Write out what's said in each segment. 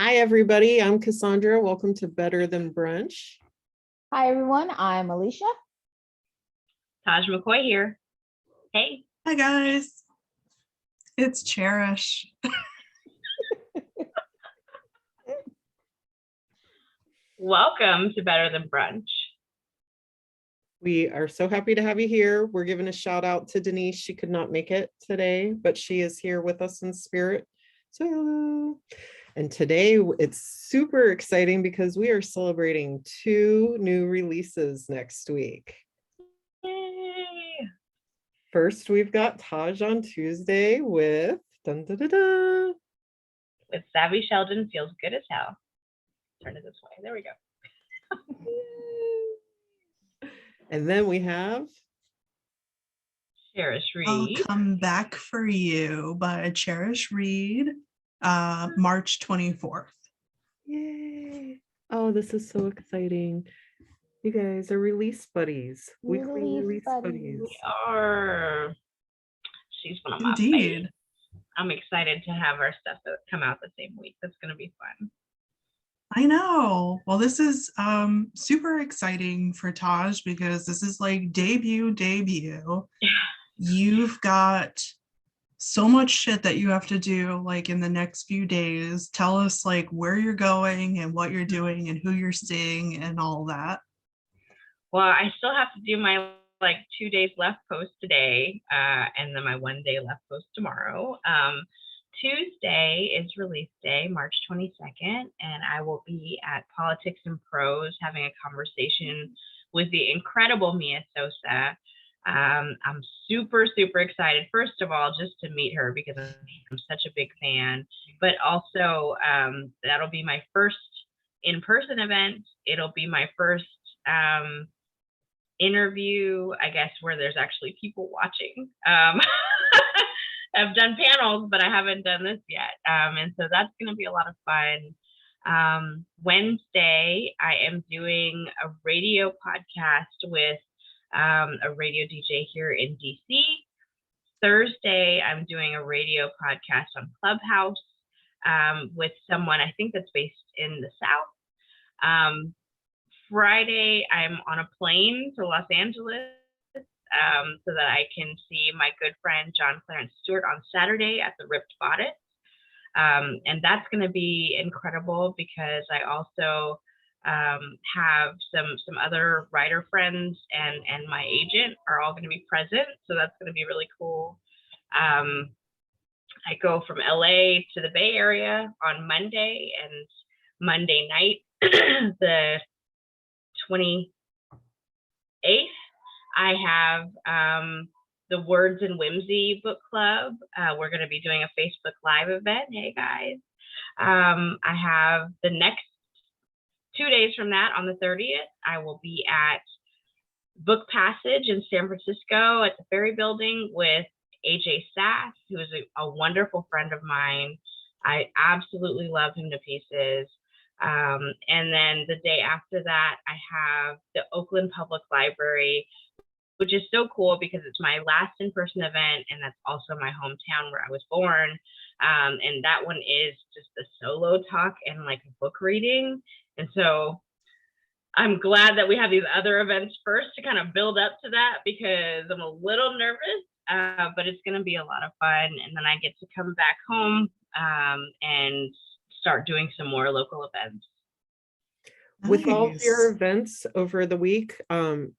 Hi, everybody. I'm Cassandra. Welcome to Better Than Brunch. Hi, everyone. I'm Alicia. Taj McCoy here. Hey. Hi, guys. It's Cherish. Welcome to Better Than Brunch. We are so happy to have you here. We're giving a shout out to Denise. She could not make it today, but she is here with us in spirit. So hello. And today it's super exciting because we are celebrating 2 new releases next week. Yay. First, we've got Taj on Tuesday with dun, dun, dun, dun. With Savvy Sheldon Feels Good as Hell. Turn it this way. There we go. And then we have Cherish, Reid. I'll Come Back for You by Cherish, Reid, March 24th. Yay. Oh, this is so exciting. You guys are release buddies. Weekly release buddies. We are. She's one of my Indeed. favorites. I'm excited to have our stuff that come out the same week. That's going to be fun. I know. Well, this is super exciting for Taj because this is like debut. You've got so much shit that you have to do like in the next few days. Tell us like where you're going and what you're doing and who you're seeing and all that. Well, I still have to do my 2 days left post today, and then my 1 day left post tomorrow. Tuesday is release day, March 22nd, and I will be at Politics and Prose having a conversation with the incredible Mia Sosa. I'm super excited, first of all, just to meet her because I'm such a big fan, but also that'll be my first in-person event. It'll be my first interview, I guess, where there's actually people watching. I've done panels, but I haven't done this yet. And so that's going to be a lot of fun. Wednesday, I am doing a radio podcast with a radio DJ here in DC. Thursday, I'm doing a radio podcast on Clubhouse with someone I think that's based in the South. Friday, I'm on a plane to Los Angeles so that I can see my good friend John Clarence Stewart on Saturday at the Ripped Bodice. And that's going to be incredible because I also have some other writer friends and my agent are all going to be present. So that's going to be really cool. I go from LA to the Bay Area on Monday, and Monday night, the 28th, I have the Words and Whimsy book club. We're going to be doing a Facebook Live event. Hey, guys. I have the next 2 days from that, on the 30th, I will be at Book Passage in San Francisco at the Ferry Building with AJ Sass, who is a wonderful friend of mine. I absolutely love him to pieces. And then the day after that, I have the Oakland Public Library, which is so cool because it's my last in-person event, and that's also my hometown where I was born. And that one is just a solo talk and like a book reading. And so I'm glad that we have these other events first to kind of build up to that because I'm a little nervous, but it's going to be a lot of fun. And then I get to come back home and start doing some more local events. With all of your events over the week,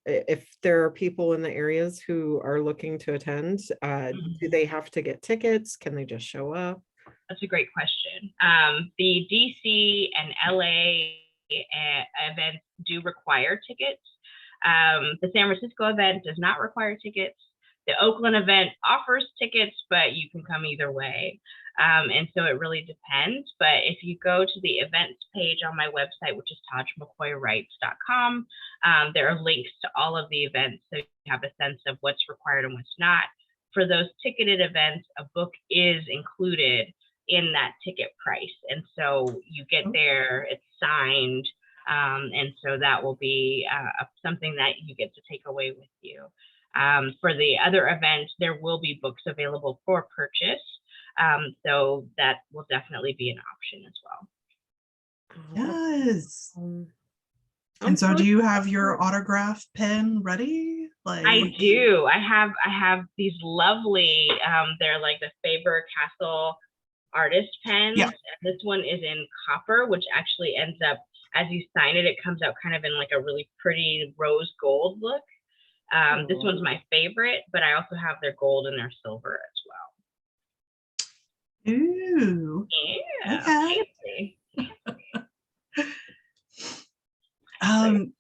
if there are people in the areas who are looking to attend, do they have to get tickets? Can they just show up? That's a great question. The DC and LA events do require tickets. The San Francisco event does not require tickets. The Oakland event offers tickets, but you can come either way. And so it really depends. But if you go to the events page on my website, which is tajmccoywrites.com, there are links to all of the events so you have a sense of what's required and what's not. For those ticketed events, a book is included in that ticket price. And so you get there, it's signed. And so that will be something that you get to take away with you. For the other events, there will be books available for purchase. So that will definitely be an option as well. Oh, Yes. I'm And so do you have excited. your autograph pen ready? I Like, do. I have these lovely, they're like the Faber-Castell artist pens. yeah. And this one is in copper, which actually ends up, as you sign it, it comes out kind of in like a really pretty rose gold look. This one's my favorite, but I also have their gold and their silver as well. Ooh. Yeah, Okay. fancy.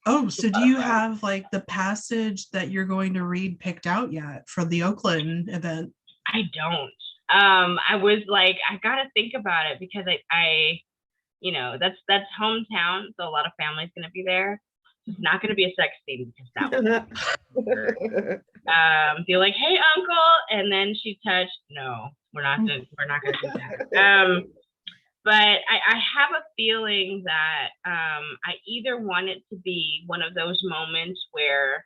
Oh, so do you have like the passage that you're going to read picked out yet for the Oakland event? I don't. I was like, I gotta think about it because I you know, that's hometown, so a lot of family's gonna be there. It's not gonna be a sex scene because that was be like, hey uncle, and then she touched. No, we're not gonna do that. But I have a feeling that I either want it to be one of those moments where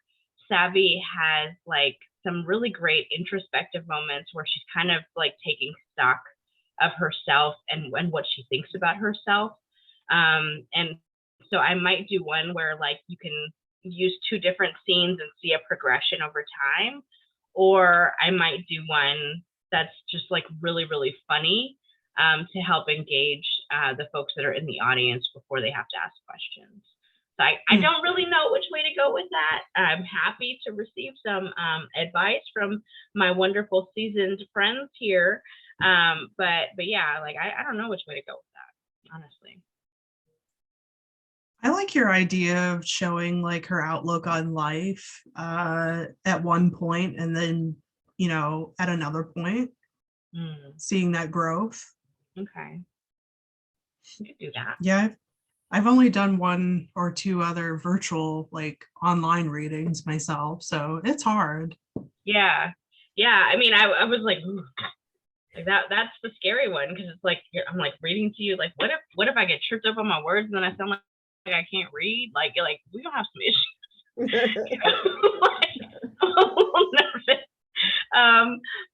Savvy has like some really great introspective moments where she's kind of like taking stock of herself and what she thinks about herself. And so I might do one where like you can use two different scenes and see a progression over time, or I might do one that's just like really, really funny to help engage the folks that are in the audience before they have to ask questions. So I don't really know which way to go with that. I'm happy to receive some advice from my wonderful seasoned friends here. But yeah, like I don't know which way to go with that, honestly. I like your idea of showing like her outlook on life at one point and then, you know, at another point, seeing that growth. Okay. You could do that. Yeah, I've only done one or two other virtual like online readings myself, so it's hard. Yeah. Yeah. I mean, I was like, ooh, like that's the scary one because it's like I'm like reading to you, like what if I get tripped up on my words and then I sound like I can't read? Like you're like, we don't have some issues. You know? Like, I'm a little nervous.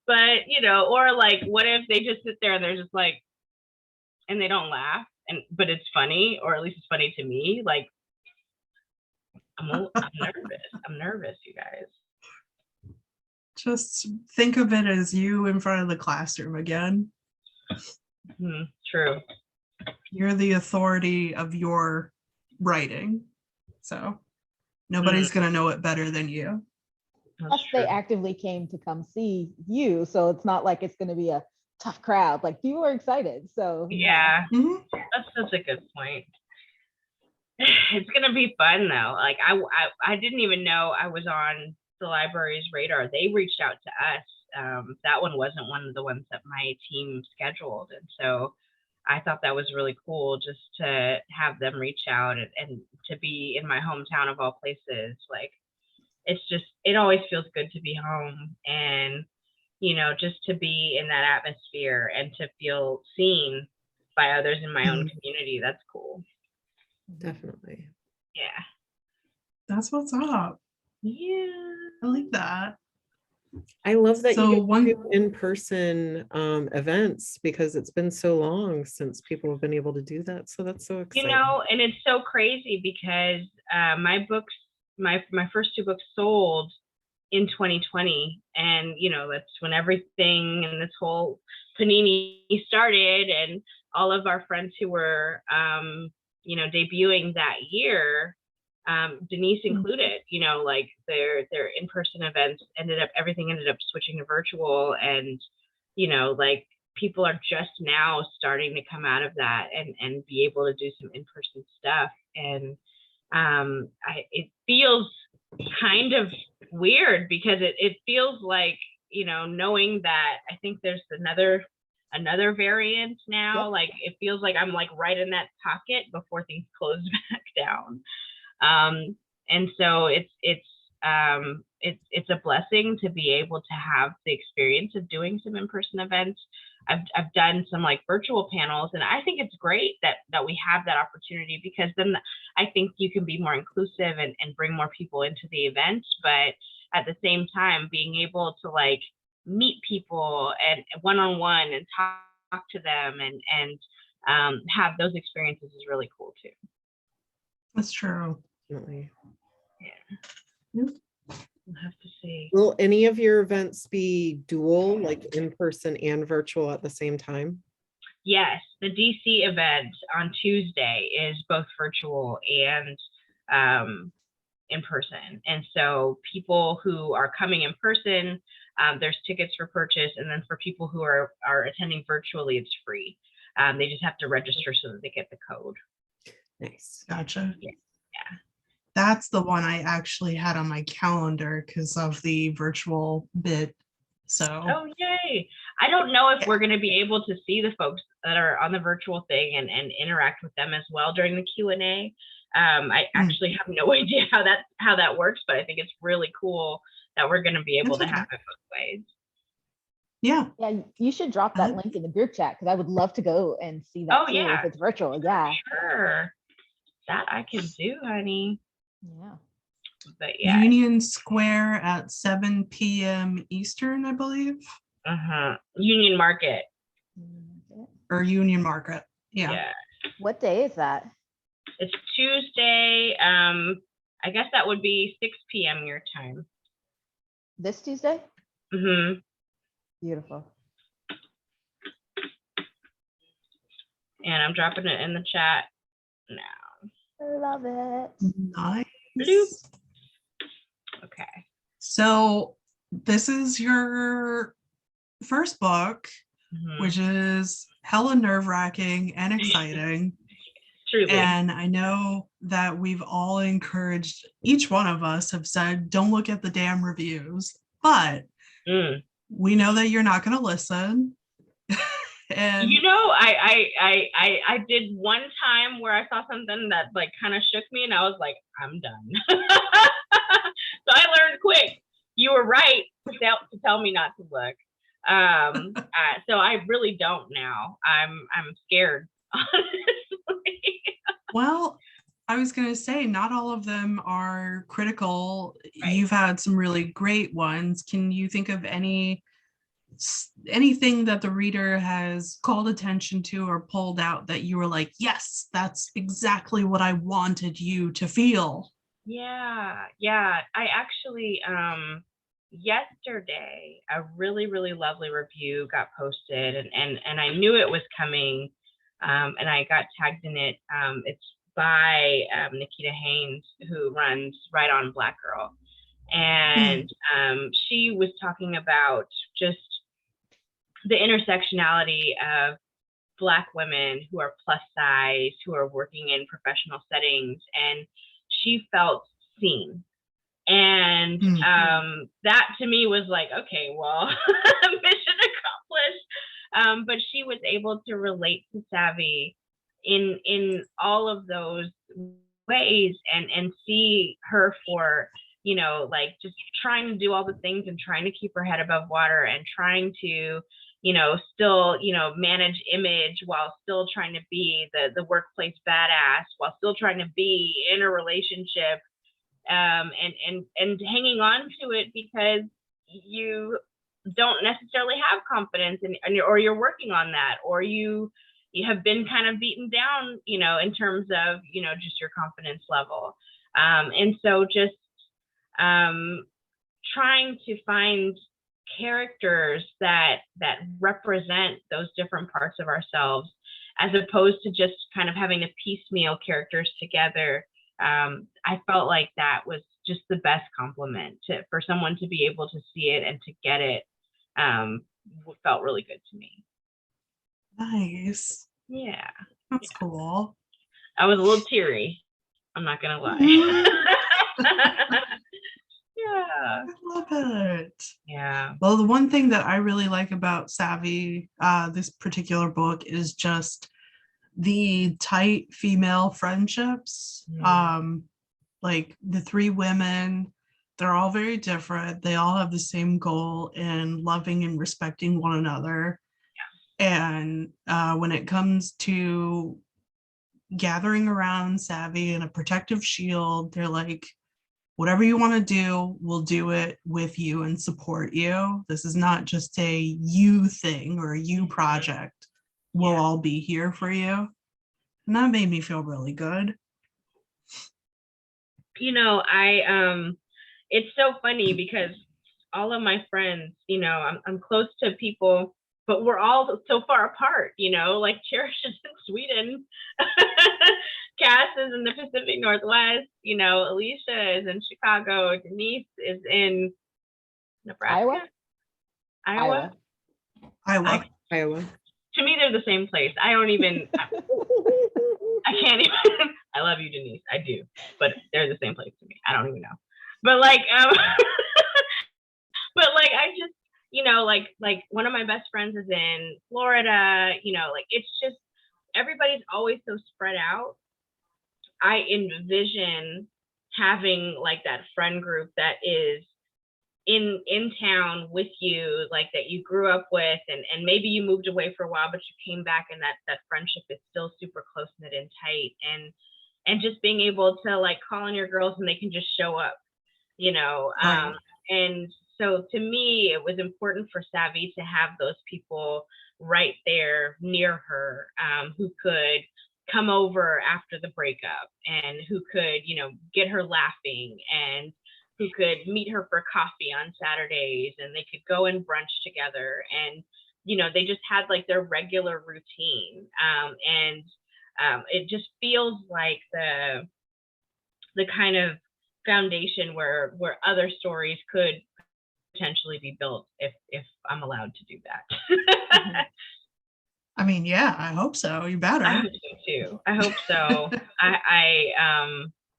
But you know, or like what if they just sit there and they're just like, and they don't laugh, but it's funny, or at least it's funny to me. Like I'm nervous. I'm nervous, you guys. Just think of it as you in front of the classroom again. True. You're the authority of your writing, so nobody's going to know it better than you. Plus, they actively came to come see you, so it's not like it's going to be a tough crowd. Like people are excited. So yeah, that's a good point. It's gonna be fun though. Like I didn't even know I was on the library's radar. They reached out to us. That one wasn't one of the ones that my team scheduled, and so I thought that was really cool just to have them reach out and to be in my hometown of all places. Like it always feels good to be home, and you know, just to be in that atmosphere and to feel seen by others in my own community. That's cool. Definitely. Yeah. That's what's up. Yeah. I like that. I love that So you get to do in-person events because it's been so long since people have been able to do that. So that's so exciting. You know, and it's so crazy because my books, my first two books sold in 2020, and you know that's when everything and this whole panini started, and all of our friends who were you know, debuting that year, Denise included, you know, like their in-person events everything ended up switching to virtual, and you know, like people are just now starting to come out of that and be able to do some in-person stuff, and it feels kind of weird because it feels like, you know, knowing that I think there's another variant now. Yep. Like it feels like I'm like right in that pocket before things close back down. And so it's a blessing to be able to have the experience of doing some in-person events. I've done some like virtual panels, and I think it's great that we have that opportunity, because then I think you can be more inclusive and bring more people into the event, but at the same time being able to like meet people and one-on-one and talk to them and have those experiences is really cool too. That's true. Definitely. Yeah. We'll have to see. Will any of your events be dual, like in person and virtual at the same time? Yes, the DC event on Tuesday is both virtual and in person. And so people who are coming in person, there's tickets for purchase. And then for people who are attending virtually, it's free. They just have to register so that they get the code. Nice. Gotcha. Yeah. That's the one I actually had on my calendar because of the virtual bit. So. Oh, yay. I don't know if we're going to be able to see the folks that are on the virtual thing and interact with them as well during the Q&A. I actually have no idea how that works, but I think it's really cool that we're going to be able to have it both ways. Yeah. Yeah, you should drop that link in the group chat because I would love to go and see that too if it's virtual. Yeah. Sure. That I can do, honey. Yeah. But yeah. Union Square at 7 p.m. Eastern, I believe. Union Market. Or Union Market. Yeah. What day is that? It's Tuesday. I guess that would be 6 p.m. your time. This Tuesday? Beautiful. And I'm dropping it in the chat now. I love it. Nice. Bloop. Okay. So this is your first book, which is hella nerve-wracking and exciting. Truly. And I know that we've all encouraged, each one of us have said, don't look at the damn reviews, but we know that you're not going to listen. And you know, I did one time where I saw something that like kind of shook me and I was like, I'm done. So I learned quick. You were right to tell me not to look. So I really don't now. I'm scared, honestly. Well, I was going to say, not all of them are critical. Right. You've had some really great ones. Can you think of anything that the reader has called attention to or pulled out that you were like, yes, that's exactly what I wanted you to feel? Yeah. I actually, yesterday, a really, really lovely review got posted and I knew it was coming. And I got tagged in it. It's by Nikita Haynes, who runs Right On Black Girl. And she was talking about just the intersectionality of Black women who are plus size, who are working in professional settings. And she felt seen. And that to me was like, okay, well, mission accomplished. But she was able to relate to Savvy in all of those ways and see her for, you know, like just trying to do all the things and trying to keep her head above water and trying to, you know, still, you know, manage image while still trying to be the workplace badass, while still trying to be in a relationship, and hanging on to it because you don't necessarily have confidence or you're working on that, or you have been kind of beaten down, you know, in terms of, you know, just your confidence level. And so just trying to find characters that represent those different parts of ourselves, as opposed to just kind of having to piecemeal characters together. I felt like that was just the best compliment for someone to be able to see it and to get it. Felt really good to me. Nice. Yeah. That's cool. I was a little teary. I'm not gonna lie. Yeah. I love it. Yeah. Well, the one thing that I really like about Savvy, this particular book, is just the tight female friendships. Like the three women, they're all very different. They all have the same goal in loving and respecting one another. Yeah. And when it comes to gathering around Savvy and a protective shield, they're like, whatever you want to do, we'll do it with you and support you. This is not just a you thing or a you project. we'll all be here for you. And that made me feel really good. You know, it's so funny because all of my friends, you know, I'm close to people, but we're all so far apart, you know, like Cherish is in Sweden, Cass is in the Pacific Northwest, you know, Alicia is in Chicago, Denise is in Nebraska. Iowa. Iowa. To me, they're the same place. I don't even, I can't even, I love you, Denise. I do, but they're the same place to me. I don't even know. But like, but like, I just, you know, like one of my best friends is in Florida, you know, like it's just, everybody's always so spread out. I envision having like that friend group that is in town with you, like that you grew up with, and maybe you moved away for a while, but you came back, and that friendship is still super close knit and tight, and just being able to like call on your girls and they can just show up, you know. Right. And so to me, it was important for Savvy to have those people right there near her, who could come over after the breakup and who could, you know, get her laughing, and who could meet her for coffee on Saturdays, and they could go and brunch together. And, you know, they just had like their regular routine. And it just feels like the kind of foundation where other stories could potentially be built if I'm allowed to do that. I mean, yeah, I hope so. You better. I hope so too. I hope so.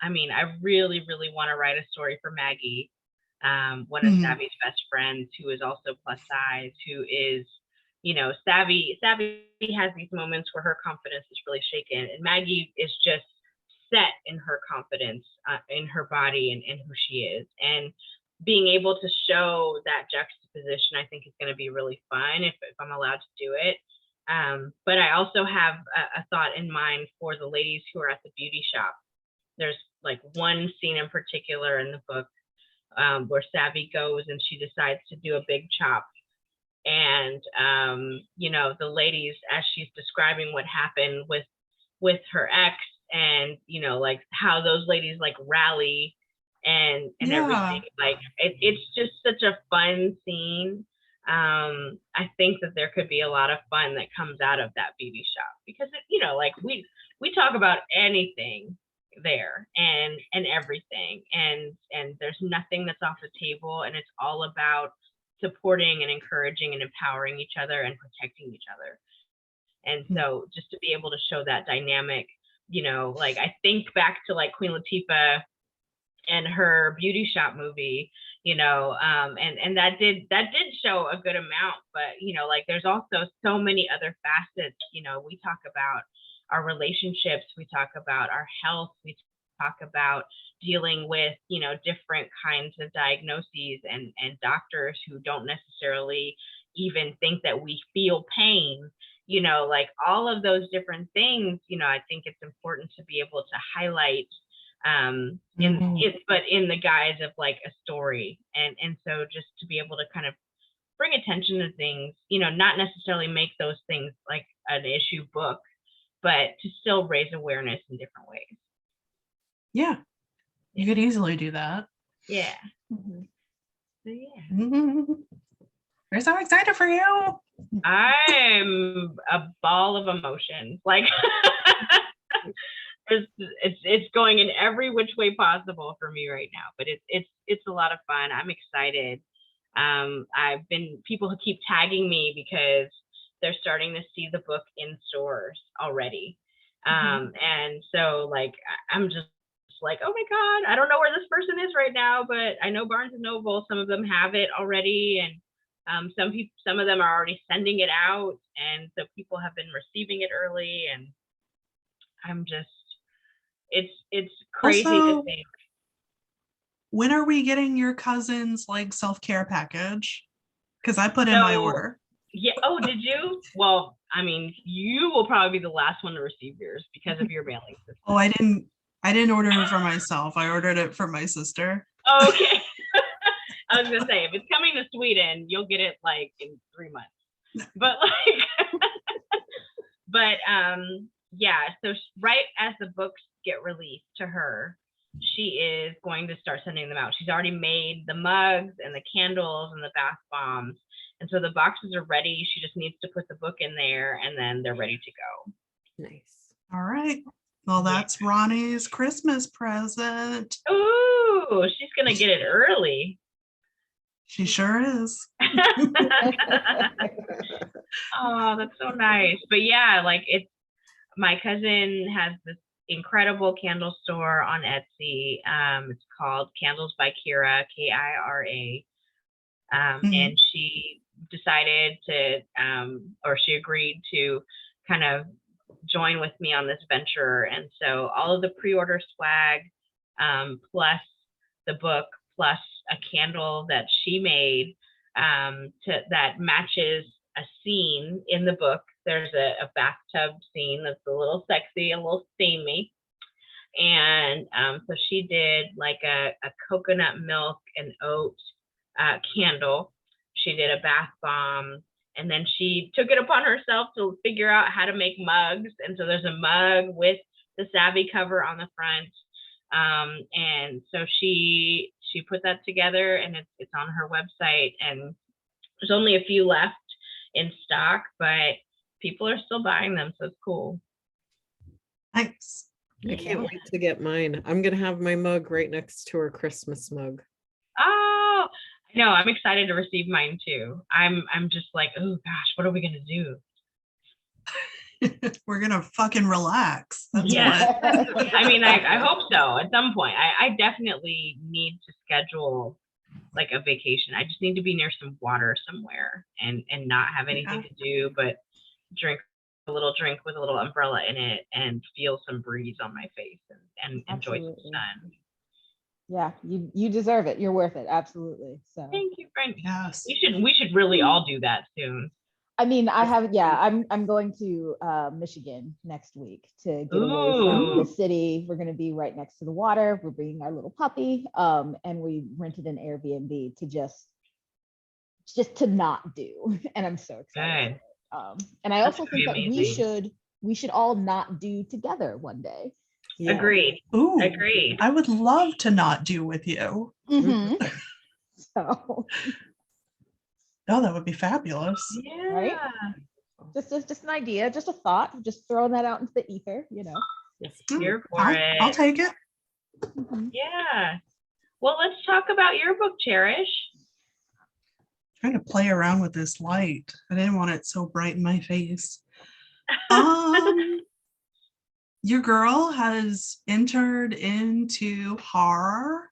I mean, I really, really want to write a story for Maggie, one of Savvy's best friends, who is also plus size, who is, you know, Savvy has these moments where her confidence is really shaken, and Maggie is just set in her confidence, in her body and who she is. And being able to show that juxtaposition, I think is going to be really fun if I'm allowed to do it. But I also have a thought in mind for the ladies who are at the beauty shop. There's like one scene in particular in the book where Savvy goes and she decides to do a big chop. And, you know, the ladies, as she's describing what happened with her ex, and, you know, like how those ladies like rally and everything, like it's just such a fun scene. I think that there could be a lot of fun that comes out of that beauty shop, because you know, like we talk about anything there and everything, and there's nothing that's off the table, and it's all about supporting and encouraging and empowering each other and protecting each other. And so just to be able to show that dynamic, you know, like I think back to like Queen Latifah and her beauty shop movie, you know, and that did show a good amount, but you know, like there's also so many other facets. You know, we talk about our relationships, we talk about our health, we talk about dealing with, you know, different kinds of diagnoses and doctors who don't necessarily even think that we feel pain, you know, like all of those different things. You know, I think it's important to be able to highlight but in the guise of like a story, and so just to be able to kind of bring attention to things, you know, not necessarily make those things like an issue book, but to still raise awareness in different ways. Yeah, you could easily do that. Yeah. Mm-hmm. So yeah. We're so excited for you. I'm a ball of emotions. Like it's going in every which way possible for me right now, but it's a lot of fun. I'm excited. People who keep tagging me because they're starting to see the book in stores already. And so like I'm just like, oh my God, I don't know where this person is right now, but I know Barnes and Noble, some of them have it already, and some of them are already sending it out, and so people have been receiving it early, and I'm just, it's crazy Also, to think. When are we getting your cousin's like self-care package? Because I put in my order. Yeah. Oh, did you? Well, I mean, you will probably be the last one to receive yours because of your mailing system. Oh, I didn't order it for myself. I ordered it for my sister. Okay. I was gonna say, if it's coming to Sweden, you'll get it like in 3 months. But like, But yeah, so right as the books get released to her, she is going to start sending them out. She's already made the mugs and the candles and the bath bombs. And so the boxes are ready. She just needs to put the book in there and then they're ready to go. Nice. All right. Well, that's Ronnie's Christmas present. Ooh, she's going to get it early. She sure is. Oh, that's so nice. But yeah, like my cousin has this incredible candle store on Etsy. It's called Candles by Kira, Kira. And she decided to, or she agreed to kind of join with me on this venture. And so all of the pre-order swag, plus the book, plus a candle that she made that matches a scene in the book. There's a bathtub scene that's a little sexy, a little steamy. And so she did like a coconut milk and oat candle. She did a bath bomb, and then she took it upon herself to figure out how to make mugs. And so there's a mug with the Savvy cover on the front. And so she put that together, and it's on her website, and there's only a few left in stock, but people are still buying them, so it's cool. Nice. I can't wait to get mine. I'm gonna have my mug right next to her Christmas mug. Oh, I know. I'm excited to receive mine too. I'm just like, oh gosh, what are we gonna do? We're gonna fucking relax. That's Yeah. what. I mean, I hope so. At some point, I definitely need to schedule like a vacation. I just need to be near some water somewhere and not have anything to do but drink a little drink with a little umbrella in it and feel some breeze on my face and enjoy some sun. Yeah, you deserve it. You're worth it. Absolutely. So thank you, friend. Yes. We should really all do that soon. I mean, I'm going to Michigan next week to get away from the city. We're going to be right next to the water. We're bringing our little puppy, and we rented an Airbnb to just to not do. And I'm so excited. And I also think that we should all not do together one day. Yeah. Agreed. Ooh, agreed. I would love to not do with you. Mm-hmm. So. Oh, that would be fabulous. Yeah. Right? Just an idea, just a thought, just throwing that out into the ether, you know. Yes. Here for it. I'll take it. Mm-hmm. Yeah. Well, let's talk about your book, Cherish. Trying to play around with this light. I didn't want it so bright in my face. Your girl has entered into horror,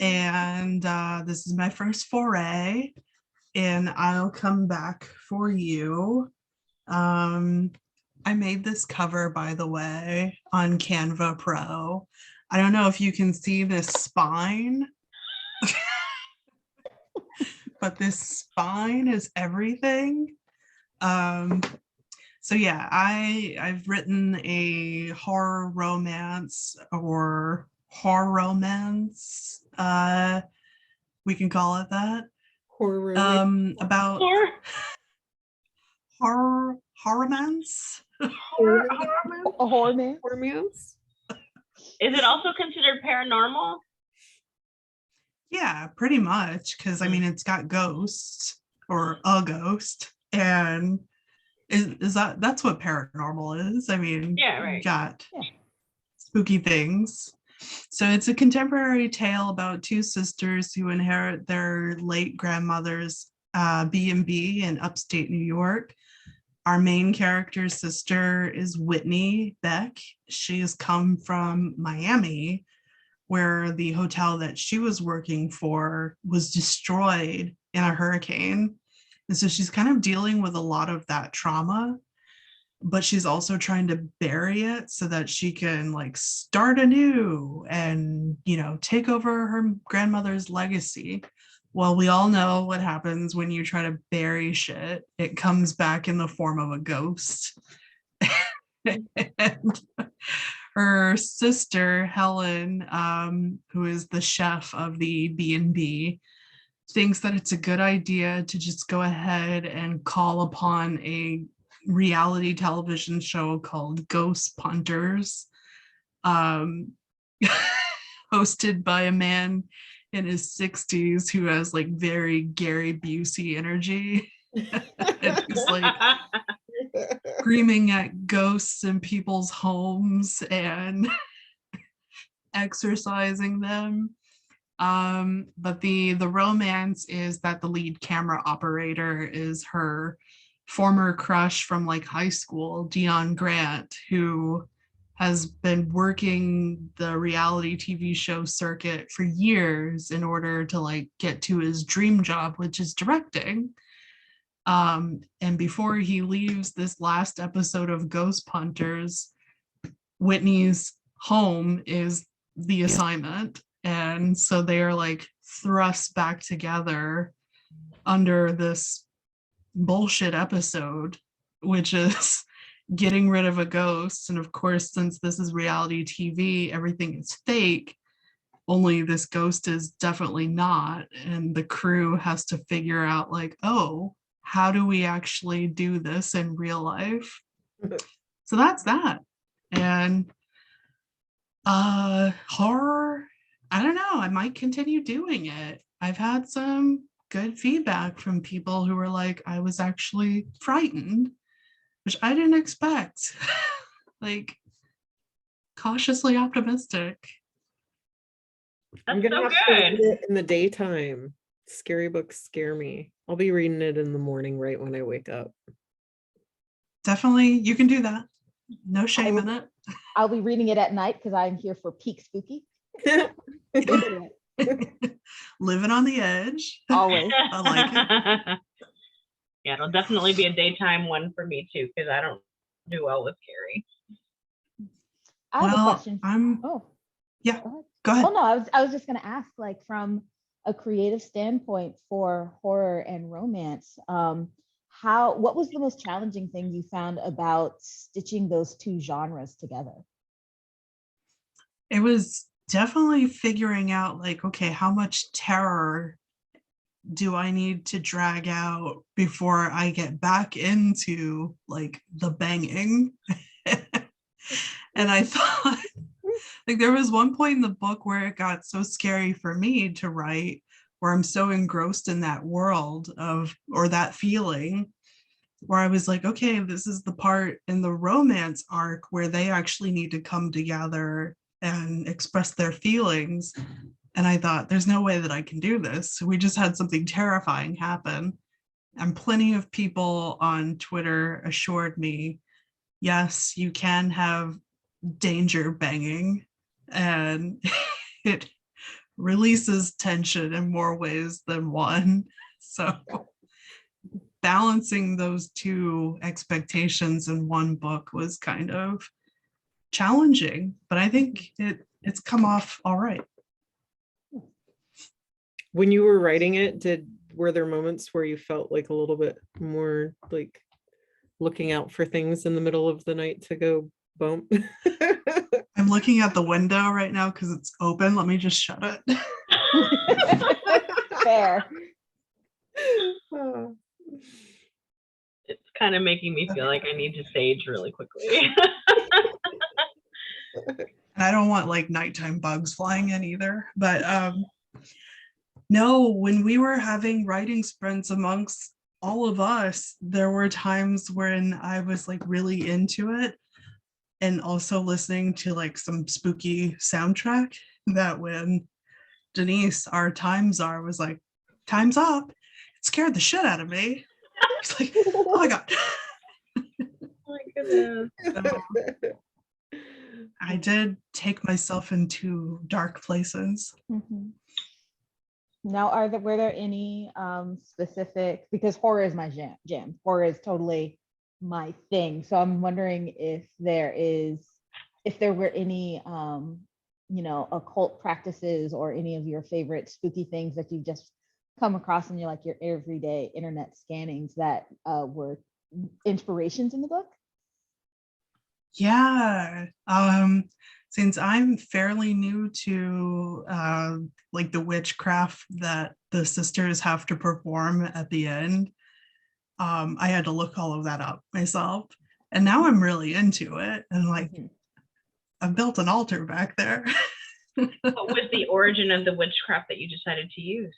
and this is my first foray, and I'll come back for you. I made this cover, by the way, on Canva Pro. I don't know if you can see this spine, but this spine is everything. So yeah, I've written a horror romance or horror romance. We can call it that. Horror. About horror romance. A horror man. Hormones? Is it also considered paranormal? Yeah, pretty much, because I mean it's got ghosts or a ghost, and is that's what paranormal is. I mean, Yeah, right. You got spooky things. So it's a contemporary tale about two sisters who inherit their late grandmother's B&B in upstate New York. Our main character's sister is Whitney Beck. She has come from Miami, where the hotel that she was working for was destroyed in a hurricane. And so she's kind of dealing with a lot of that trauma, but she's also trying to bury it so that she can like start anew and, you know, take over her grandmother's legacy. Well, we all know what happens when you try to bury shit. It comes back in the form of a ghost. And her sister, Helen, who is the chef of the B&B, thinks that it's a good idea to just go ahead and call upon a reality television show called Ghost Punters, hosted by a man in his 60s who has like very Gary Busey energy. And he's like screaming at ghosts in people's homes and exorcising them. But the romance is that the lead camera operator is her former crush from like high school, Dion Grant, who has been working the reality TV show circuit for years in order to like get to his dream job, which is directing. And before he leaves this last episode of Ghost Punters, Whitney's home is the assignment. And so they are like thrust back together under this bullshit episode, which is getting rid of a ghost. And of course, since this is reality TV, everything is fake. Only this ghost is definitely not. And the crew has to figure out like, oh, how do we actually do this in real life? So that's that. And horror, I don't know, I might continue doing it. I've had some good feedback from people who were like, I was actually frightened, which I didn't expect. Like, cautiously optimistic. I'm That's gonna so have to read good. it in the daytime. Scary books scare me. I'll be reading it in the morning right when I wake up. Definitely, you can do that. No shame in it. I'll be reading it at night because I'm here for peak spooky. Living on the edge. Always. I like it. Yeah, it'll definitely be a daytime one for me too, because I don't do well with scary. I have a Well, question. Yeah, Go ahead. go ahead. Oh no, I was just gonna ask, like, from a creative standpoint for horror and romance, what was the most challenging thing you found about stitching those two genres together? It was definitely figuring out like, okay, how much terror do I need to drag out before I get back into like the banging? And I thought like there was one point in the book where it got so scary for me to write, where I'm so engrossed in that world of, or that feeling, where I was like, okay, this is the part in the romance arc where they actually need to come together and express their feelings. And I thought, there's no way that I can do this. We just had something terrifying happen. And plenty of people on Twitter assured me, yes, you can have danger banging, and it releases tension in more ways than one. So balancing those two expectations in one book was kind of challenging, but I think it's come off all right. When you were writing it, were there moments where you felt like a little bit more like looking out for things in the middle of the night to go bump? I'm looking at the window right now because it's open. Let me just shut it. Fair. It's kind of making me feel like I need to sage really quickly. And I don't want like nighttime bugs flying in either. But no, when we were having writing sprints amongst all of us, there were times when I was like really into it and also listening to like some spooky soundtrack, that when Denise, our time czar, was like, time's up, it scared the shit out of me. It's like, oh my God. Oh my goodness. So, I did take myself into dark places. Mm-hmm. Now, were there any specific, because horror is my jam. Horror is totally my thing. So I'm wondering if there were any, occult practices or any of your favorite spooky things that you've just come across in your everyday internet scannings that were inspirations in the book. Yeah. Since I'm fairly new to like the witchcraft that the sisters have to perform at the end, I had to look all of that up myself. And now I'm really into it. And like, I've built an altar back there. What was the origin of the witchcraft that you decided to use?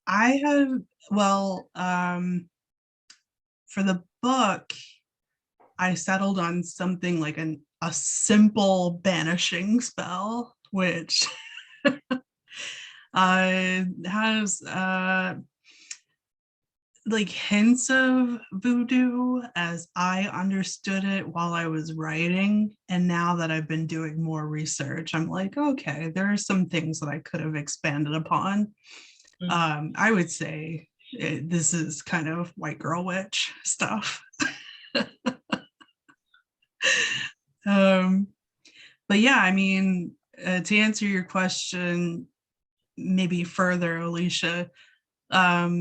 I have, well, for the book, I settled on something like a simple banishing spell, which has like hints of voodoo as I understood it while I was writing. And now that I've been doing more research, I'm like, okay, there are some things that I could have expanded upon. I would say this is kind of white girl witch stuff. But yeah, I mean, to answer your question maybe further, Alicia,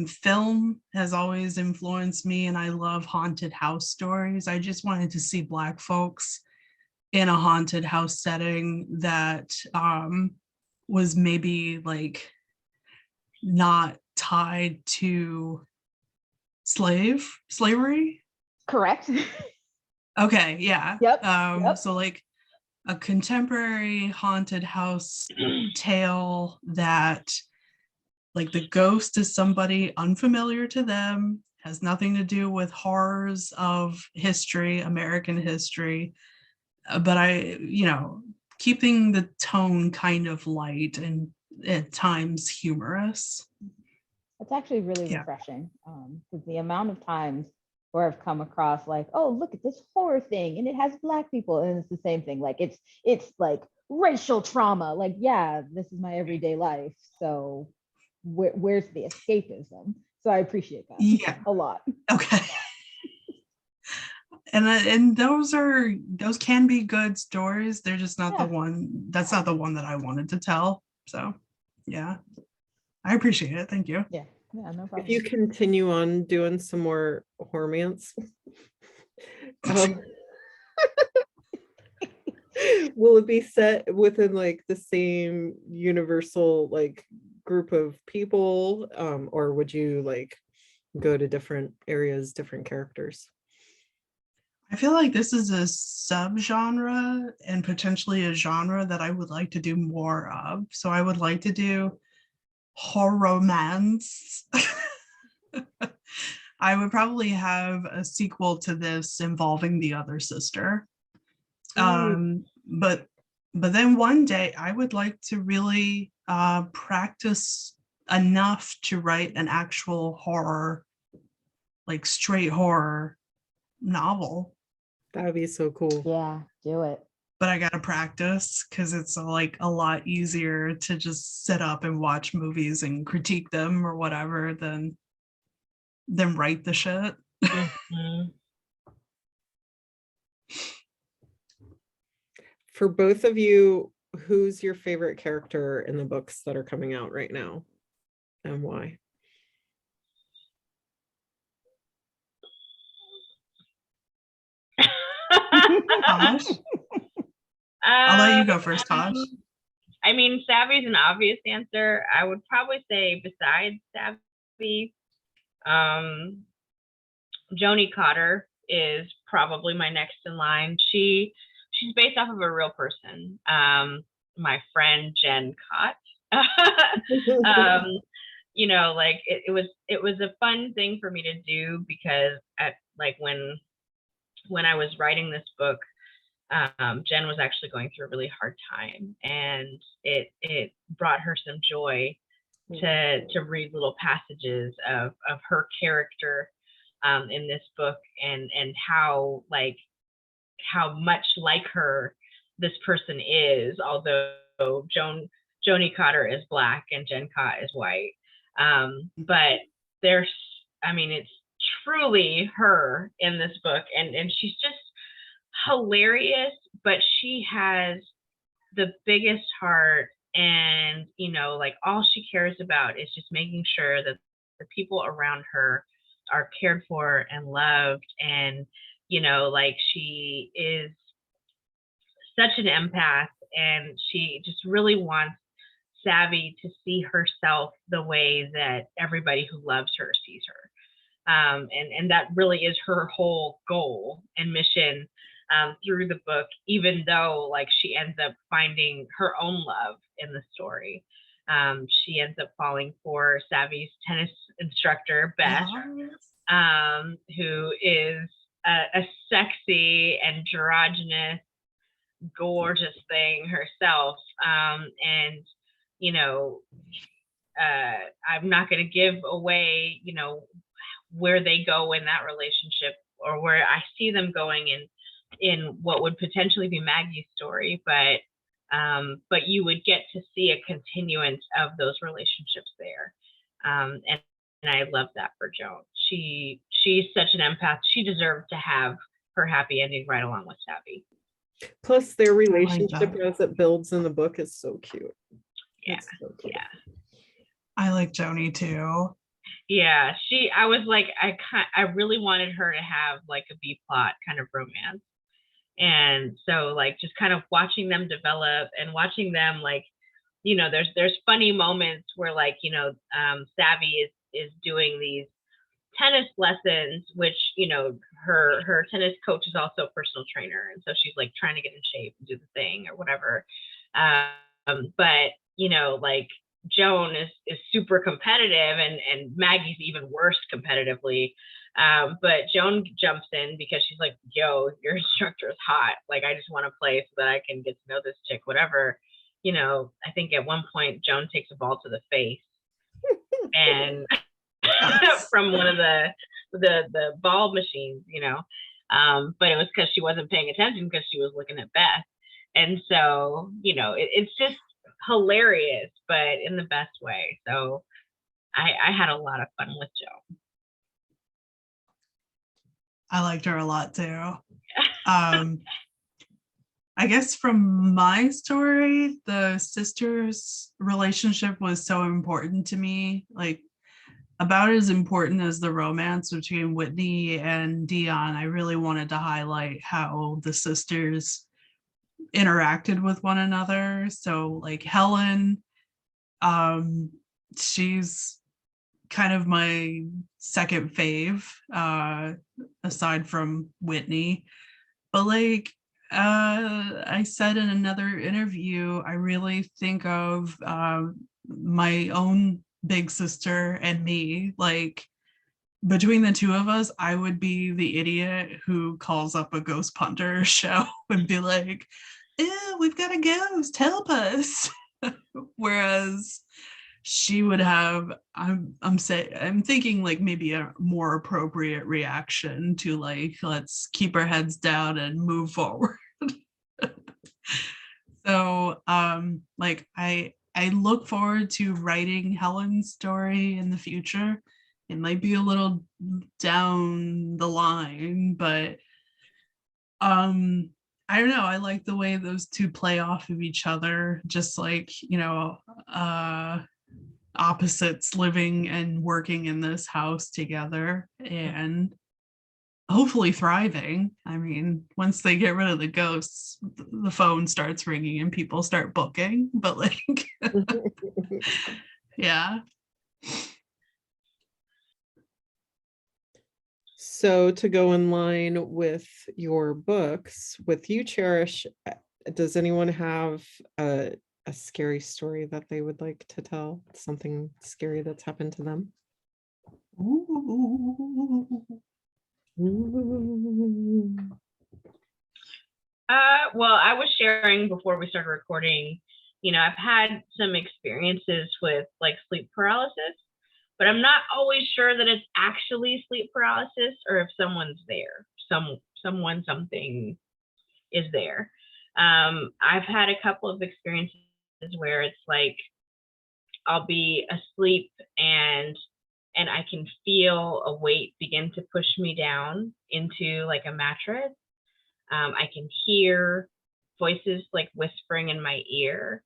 film has always influenced me, and I love haunted house stories. I just wanted to see Black folks in a haunted house setting that was maybe like not tied to slavery. Correct. Okay, yeah. Yep. So like a contemporary haunted house tale that like the ghost is somebody unfamiliar to them, has nothing to do with horrors of history, American history. But keeping the tone kind of light and at times humorous. It's actually really refreshing, because the amount of times where I've come across like, oh, look at this horror thing and it has Black people, and it's the same thing. Like it's like racial trauma. Like, yeah, this is my everyday life. So where's the escapism? So I appreciate that a lot. Okay. And those can be good stories. They're just not the one. That's not the one that I wanted to tell. So yeah, I appreciate it. Thank you. Yeah, no problem. If you continue on doing some more hormance, will it be set within like the same universal like group of people, or would you like go to different areas, different characters? I feel like this is a subgenre and potentially a genre that I would like to do more of. So I would like to do horror romance. I would probably have a sequel to this involving the other sister. But then one day I would like to really practice enough to write an actual horror, like straight horror novel. That would be so cool. Yeah, do it. But I gotta practice because it's like a lot easier to just sit up and watch movies and critique them or whatever than write the shit. For both of you, who's your favorite character in the books that are coming out right now, and why? Tosh? I'll let you go first, Tosh. I mean, Savvy's an obvious answer. I would probably say besides Savvy, Joni Cotter is probably my next in line. She's based off of a real person. My friend Jen Cott. Like it was a fun thing for me to do because when I was writing this book, Jen was actually going through a really hard time, and it brought her some joy to read little passages of her character in this book, and how much like her this person is, although Joni Cotter is Black and Jen Cott is white. But it's truly her in this book, and she's just hilarious, but she has the biggest heart, and all she cares about is just making sure that the people around her are cared for and loved, and she is such an empath, and she just really wants Savvy to see herself the way that everybody who loves her sees her. And that really is her whole goal and mission through the book, even though like she ends up finding her own love in the story. She ends up falling for Savvy's tennis instructor, Beth, who is a sexy, androgynous, gorgeous thing herself. And, you know, I'm not going to give away, you know, where they go in that relationship, or where I see them going in what would potentially be Maggie's story, but you would get to see a continuance of those relationships there. And I love that for Joan. She's such an empath. She deserved to have her happy ending right along with Savvy. Plus their relationship as it builds in the book is so cute. Yeah, so cute. yeah. I like Joni too. Yeah, I was like, I really wanted her to have like a B plot kind of romance. And so like just kind of watching them develop and watching them, like, you know, there's funny moments where like, you know, Savvy is doing these tennis lessons, which, you know, her tennis coach is also a personal trainer, and so she's like trying to get in shape and do the thing or whatever. But you know, like Joan is super competitive, and Maggie's even worse competitively. But Joan jumps in because she's like, yo, your instructor is hot. Like, I just want to play so that I can get to know this chick, whatever. You know, I think at one point Joan takes a ball to the face and from one of the ball machines, you know. But it was because she wasn't paying attention because she was looking at Beth. And so, you know, it's just hilarious, but in the best way. So I had a lot of fun with Joan. I liked her a lot too. I guess from my story, the sisters' relationship was so important to me, like about as important as the romance between Whitney and Dion. I really wanted to highlight how the sisters interacted with one another. So like Helen, she's kind of my second fave, aside from Whitney. But like I said in another interview, I really think of my own big sister and me. Like between the two of us, I would be the idiot who calls up a ghost punter show and be like, ew, we've got a ghost, help us. Whereas she would have, I'm thinking like maybe a more appropriate reaction to like, let's keep our heads down and move forward. So like I look forward to writing Helen's story in the future. It might be a little down the line, but I don't know. I like the way those two play off of each other, just like, you know, opposites living and working in this house together and hopefully thriving. I mean, once they get rid of the ghosts, the phone starts ringing and people start booking, but like, yeah. So to go in line with your books, with you, Cherish, does anyone have a scary story that they would like to tell? Something scary that's happened to them? Ooh. Well, I was sharing before we started recording, you know, I've had some experiences with like sleep paralysis, but I'm not always sure that it's actually sleep paralysis or if someone's there, something is there. I've had a couple of experiences where it's like I'll be asleep and I can feel a weight begin to push me down into like a mattress. I can hear voices like whispering in my ear.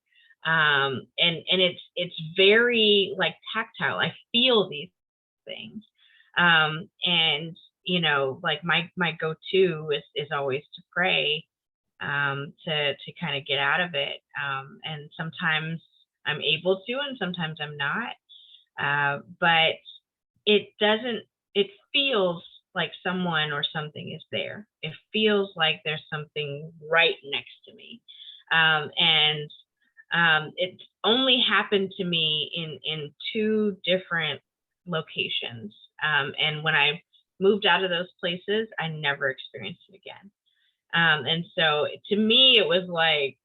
And it's very like tactile. I feel these things. And you know, like my go-to is always to pray, to kind of get out of it. And sometimes I'm able to, and sometimes I'm not. But it it feels like someone or something is there. It feels like there's something right next to me. And it only happened to me in 2 different locations. And when I moved out of those places, I never experienced it again. And so to me, it was like,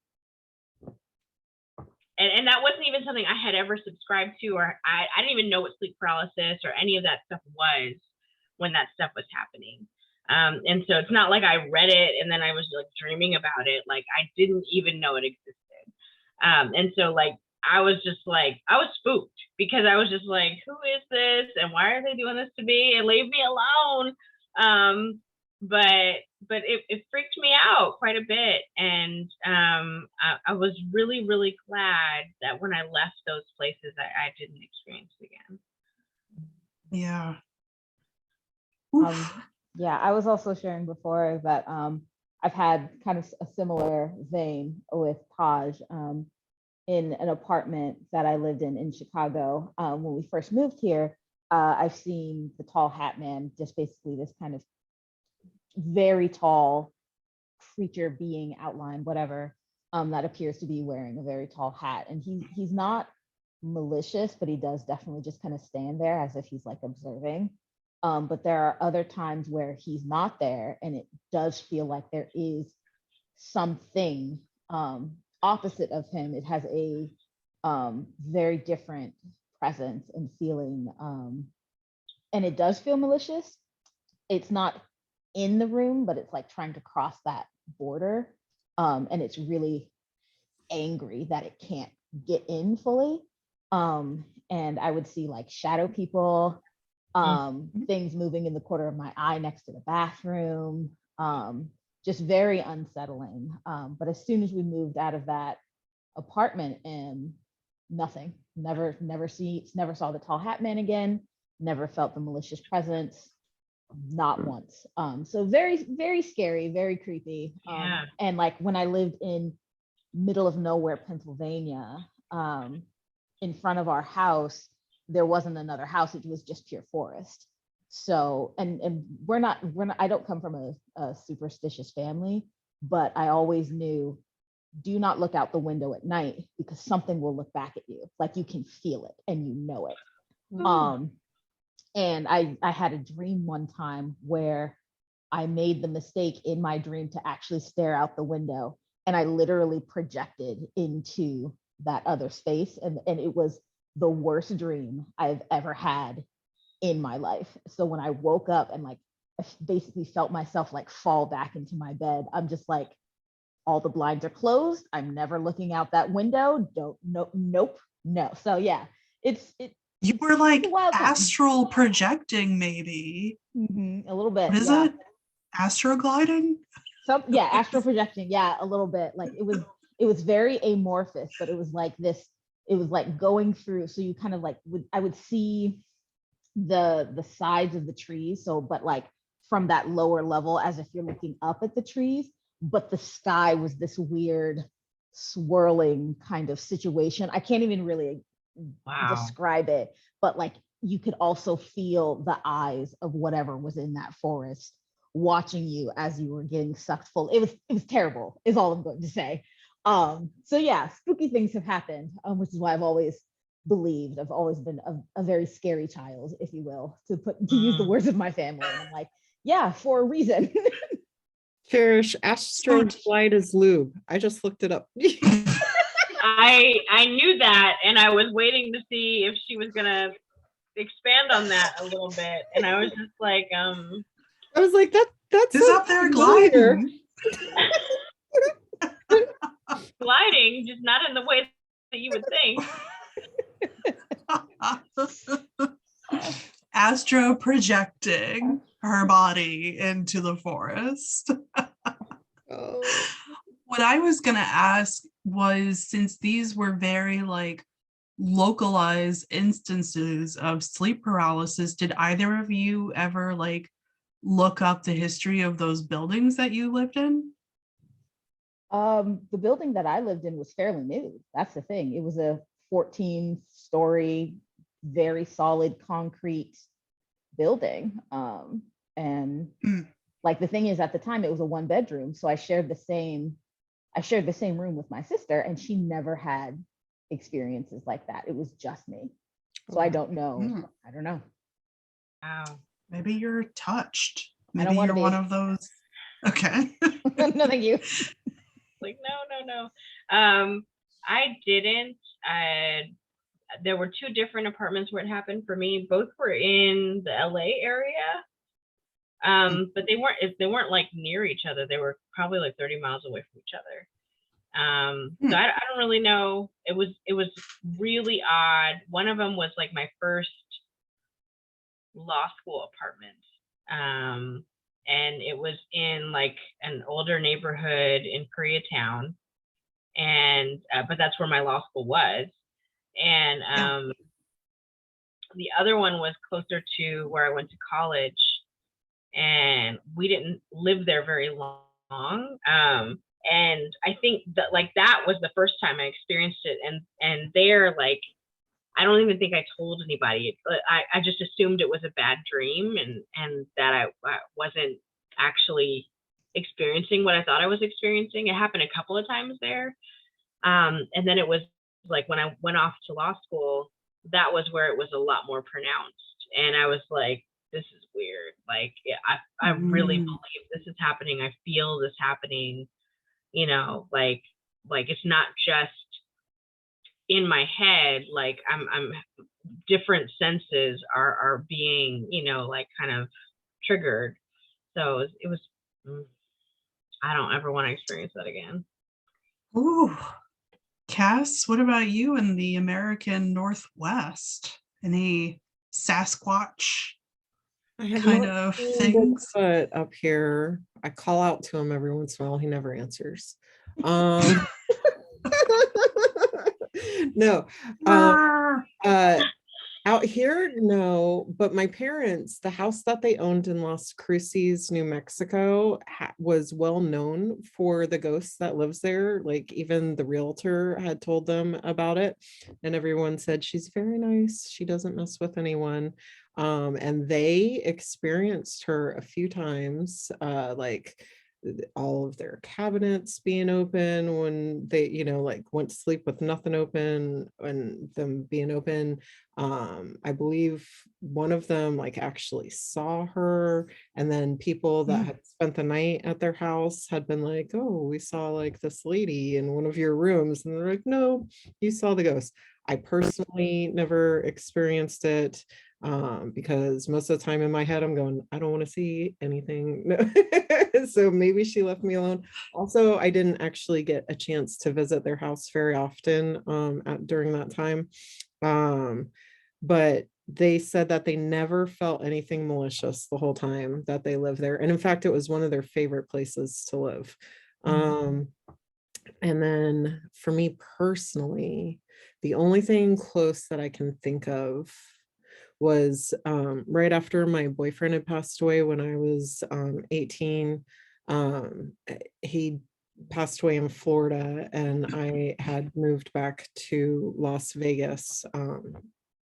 and that wasn't even something I had ever subscribed to, or I didn't even know what sleep paralysis or any of that stuff was when that stuff was happening. And so it's not like I read it and then I was like dreaming about it. Like I didn't even know it existed. And so like, I was spooked because I was just like, who is this? And why are they doing this to me? And leave me alone. But it freaked me out quite a bit. And I was really, really glad that when I left those places, I didn't experience it again. Yeah. Yeah, I was also sharing before that I've had kind of a similar vein with Taj in an apartment that I lived in Chicago. When we first moved here, I've seen the tall hat man, just basically this kind of very tall creature being outlined, whatever, that appears to be wearing a very tall hat. And he's not malicious, but he does definitely just kind of stand there as if he's like observing. But there are other times where he's not there, and it does feel like there is something opposite of him. It has a very different presence and feeling, and it does feel malicious. It's not in the room, but it's like trying to cross that border, and it's really angry that it can't get in fully. And I would see like shadow people, things moving in the corner of my eye next to the bathroom, just very unsettling. But as soon as we moved out of that apartment, and nothing, never saw the tall hat man again, never felt the malicious presence, not once. So very, very scary, very creepy. Yeah. And like when I lived in middle of nowhere, Pennsylvania, in front of our house, there wasn't another house, it was just pure forest. So, and we're not, I don't come from a superstitious family, but I always knew, do not look out the window at night because something will look back at you. Like you can feel it and you know it. And I had a dream one time where I made the mistake in my dream to actually stare out the window, and I literally projected into that other space, and it was the worst dream I've ever had in my life. So when I woke up and like I basically felt myself like fall back into my bed, I'm just like, all the blinds are closed, I'm never looking out that window, nope, no. So yeah, you were like astral projecting, maybe. A little bit. What is it? Astrogliding? Yeah, astral projecting. Yeah, a little bit. Like it was very amorphous, but it was like this. It was like going through. So you kind of like I would see the sides of the trees. So, but like from that lower level, as if you're looking up at the trees. But the sky was this weird, swirling kind of situation. I can't even really describe it, but like you could also feel the eyes of whatever was in that forest watching you as you were getting sucked full. It was terrible, is all I'm going to say. So yeah, spooky things have happened, which is why I've always believed, I've always been a very scary child, if you will, to use the words of my family. And I'm like, yeah, for a reason. Cherish, astroglide is lube. I just looked it up. I knew that, and I was waiting to see if she was gonna expand on that a little bit, and I was just like, I was like, that's is up there gliding. Gliding, just not in the way that you would think. Astro projecting her body into the forest. What I was gonna ask was, since these were very like localized instances of sleep paralysis, did either of you ever like look up the history of those buildings that you lived in? The building that I lived in was fairly new. That's the thing. It was a 14-story, very solid concrete building. And like the thing is, at the time it was a 1-bedroom, so I shared the same room with my sister, and she never had experiences like that. It was just me. So I don't know. I don't know. Wow. Maybe you're touched. I Maybe don't wanna you're one be. of those. Okay. No, thank you. Like, no. I didn't. There were 2 different apartments where it happened for me. Both were in the LA area. But they weren't like near each other. They were probably like 30 miles away from each other. So I don't really know. It was really odd. One of them was like my first law school apartment. And it was in like an older neighborhood in Koreatown. And but that's where my law school was. And the other one was closer to where I went to college. And we didn't live there very long. And I think that like that was the first time I experienced it. And there, like, I don't even think I told anybody. I just assumed it was a bad dream, and that I wasn't actually experiencing what I thought I was experiencing. It happened a couple of times there. And then it was like when I went off to law school, that was where it was a lot more pronounced. And I was like, this is weird. Like, I really believe this is happening. I feel this happening, you know, like it's not just in my head. Like I'm different senses are being, you know, like kind of triggered. So it was, I don't ever want to experience that again. Ooh. Cass, what about you in the American Northwest? Any Sasquatch kind of things? But up here, I call out to him every once in a while. He never answers. No. Out here, no, but my parents, the house that they owned in Las Cruces, New Mexico, was well known for the ghost that lives there. Like even the realtor had told them about it, and everyone said she's very nice. She doesn't mess with anyone. And they experienced her a few times, like all of their cabinets being open when they, you know, like went to sleep with nothing open and them being open. I believe one of them like actually saw her, and then people that had spent the night at their house had been like, oh, we saw like this lady in one of your rooms, and they're like, no, you saw the ghost. I personally never experienced it, because most of the time in my head I'm going, I don't want to see anything. No. So maybe she left me alone. Also, I didn't actually get a chance to visit their house very often during that time. But they said that they never felt anything malicious the whole time that they lived there. And in fact, it was one of their favorite places to live. And then for me personally, the only thing close that I can think of was right after my boyfriend had passed away when I was 18. He passed away in Florida, and I had moved back to Las Vegas.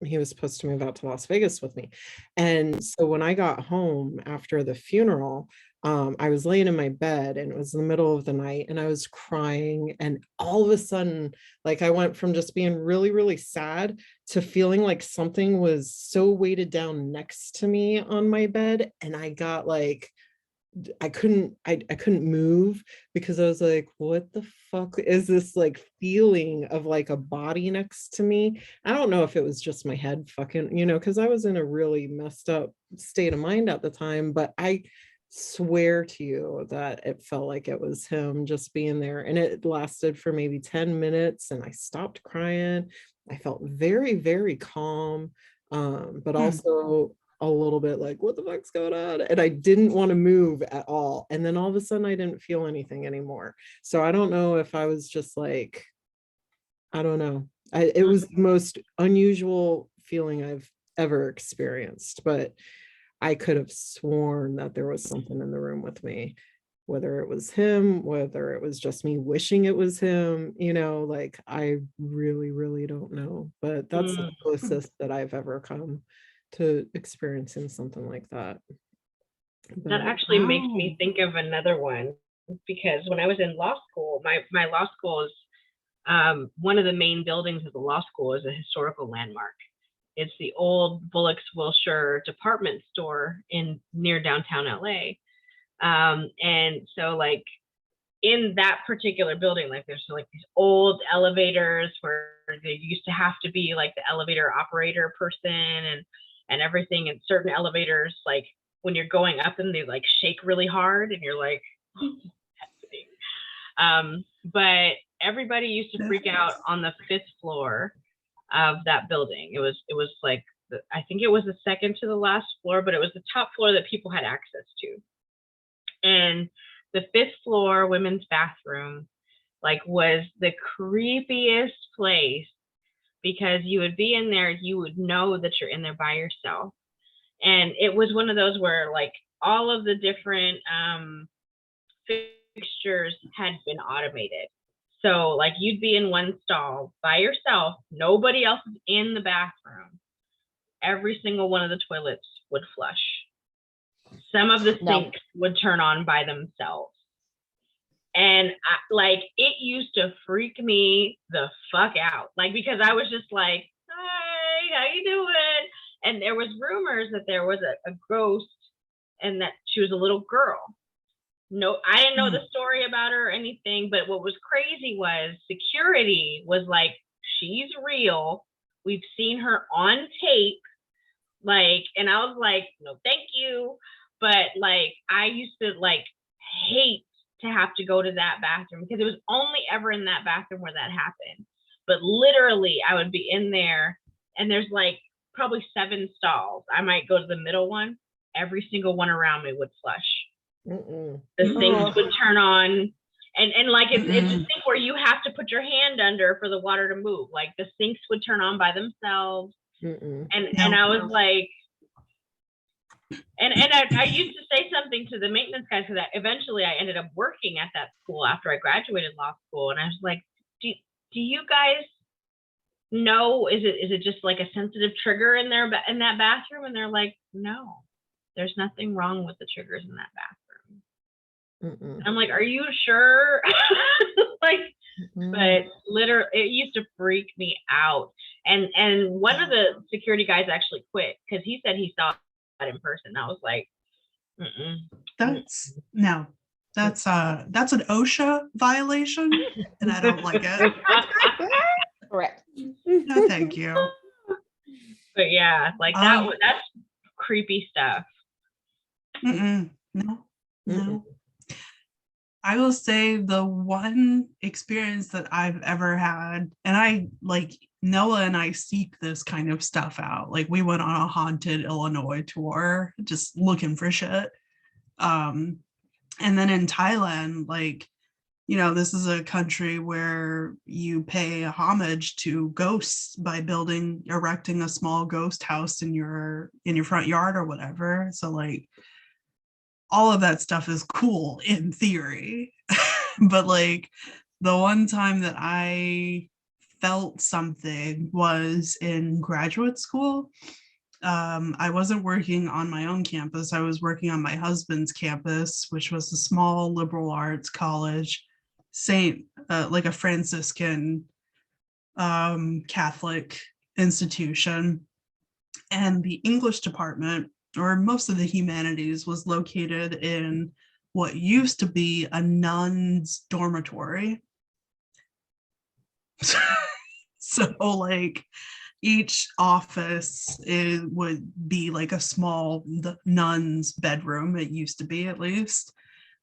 He was supposed to move out to Las Vegas with me. And so when I got home after the funeral, I was laying in my bed, and it was the middle of the night, and I was crying. And all of a sudden, like I went from just being really, really sad to feeling like something was so weighted down next to me on my bed. And I got like, I couldn't move, because I was like, what the fuck is this like feeling of like a body next to me? I don't know if it was just my head fucking, you know, because I was in a really messed up state of mind at the time, but I swear to you that it felt like it was him just being there. And it lasted for maybe 10 minutes, and I stopped crying. I felt very, very calm, but also a little bit like, what the fuck's going on? And I didn't want to move at all. And then all of a sudden I didn't feel anything anymore. So I don't know if I was just like, I don't know. It was the most unusual feeling I've ever experienced, but I could have sworn that there was something in the room with me, whether it was him, whether it was just me wishing it was him, you know, like I really, really don't know, but that's the closest that I've ever come to experiencing something like that. That actually makes me think of another one, because when I was in law school, my law school is one of the main buildings of the law school is a historical landmark. It's the old Bullock's Wilshire department store near downtown LA. And so like in that particular building, like there's like these old elevators where there used to have to be like the elevator operator person and everything. And certain elevators, like when you're going up them, they like shake really hard and you're like, what's happening? But everybody used to freak out on the 5th floor of that building. It was like, I think it was the second to the last floor, but it was the top floor that people had access to. And the 5th floor women's bathroom like was the creepiest place, because you would be in there, you would know that you're in there by yourself. And it was one of those where like all of the different fixtures had been automated. So like you'd be in one stall by yourself, nobody else is in the bathroom. Every single one of the toilets would flush. Some of the sinks would turn on by themselves. And like it used to freak me the fuck out. Like, because I was just like, hi, how you doing? And there was rumors that there was a ghost and that she was a little girl. No, I didn't know the story about her or anything, but what was crazy was security was like, she's real. We've seen her on tape. Like, and I was like, no, thank you. But like, I used to like hate to have to go to that bathroom, because it was only ever in that bathroom where that happened. But literally I would be in there and there's like probably 7 stalls. I might go to the middle one. Every single one around me would flush. The sinks would turn on, and like it's a thing where you have to put your hand under for the water to move. Like the sinks would turn on by themselves, and I was like, and I used to say something to the maintenance guys, because eventually I ended up working at that school after I graduated law school, and I was like, do you guys know, is it just like a sensitive trigger in there in that bathroom? And they're like, no, there's nothing wrong with the triggers in that bathroom. I'm like, are you sure? Like, but literally it used to freak me out. And one of the security guys actually quit because he said he saw it in person. I was like, that's an OSHA violation, and I don't like it. Correct. No, thank you. But yeah, like that's creepy stuff. No. I will say the one experience that I've ever had, and I like Noah and I seek this kind of stuff out. Like we went on a haunted Illinois tour, just looking for shit. And then in Thailand, like, you know, this is a country where you pay homage to ghosts by erecting a small ghost house in your front yard or whatever. So like all of that stuff is cool in theory. But like the one time that I felt something was in graduate school. I wasn't working on my own campus. I was working on my husband's campus, which was a small liberal arts college, like a Franciscan Catholic institution. And the English department, or most of the humanities, was located in what used to be a nun's dormitory. So like each office would be like a small nun's bedroom. It used to be, at least,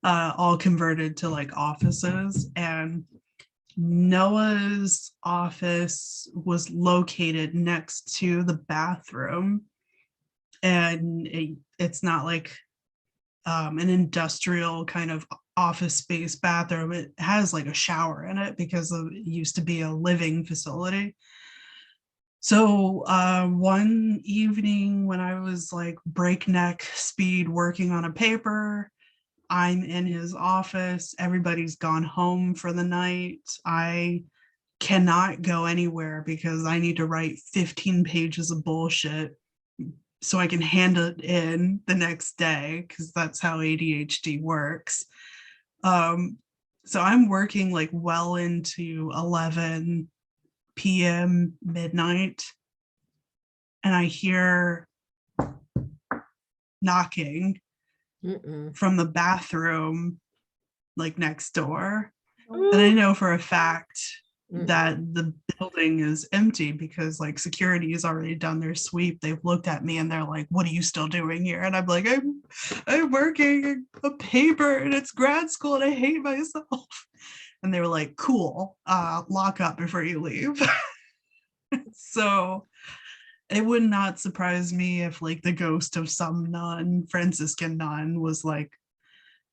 all converted to like offices. And Noah's office was located next to the bathroom. And it's not like an industrial kind of office space bathroom. It has like a shower in it because it used to be a living facility. So one evening when I was like breakneck speed working on a paper, I'm in his office. Everybody's gone home for the night. I cannot go anywhere because I need to write 15 pages of bullshit so I can hand it in the next day, because that's how ADHD works. So I'm working like well into 11 p.m. midnight, and I hear knocking from the bathroom like next door. And I know for a fact that the building is empty because like security has already done their sweep. They've looked at me and they're like, "What are you still doing here?" And I'm like, I'm working a paper and it's grad school and I hate myself. And they were like, "Cool, lock up before you leave." So it would not surprise me if like the ghost of some nun, Franciscan nun, was like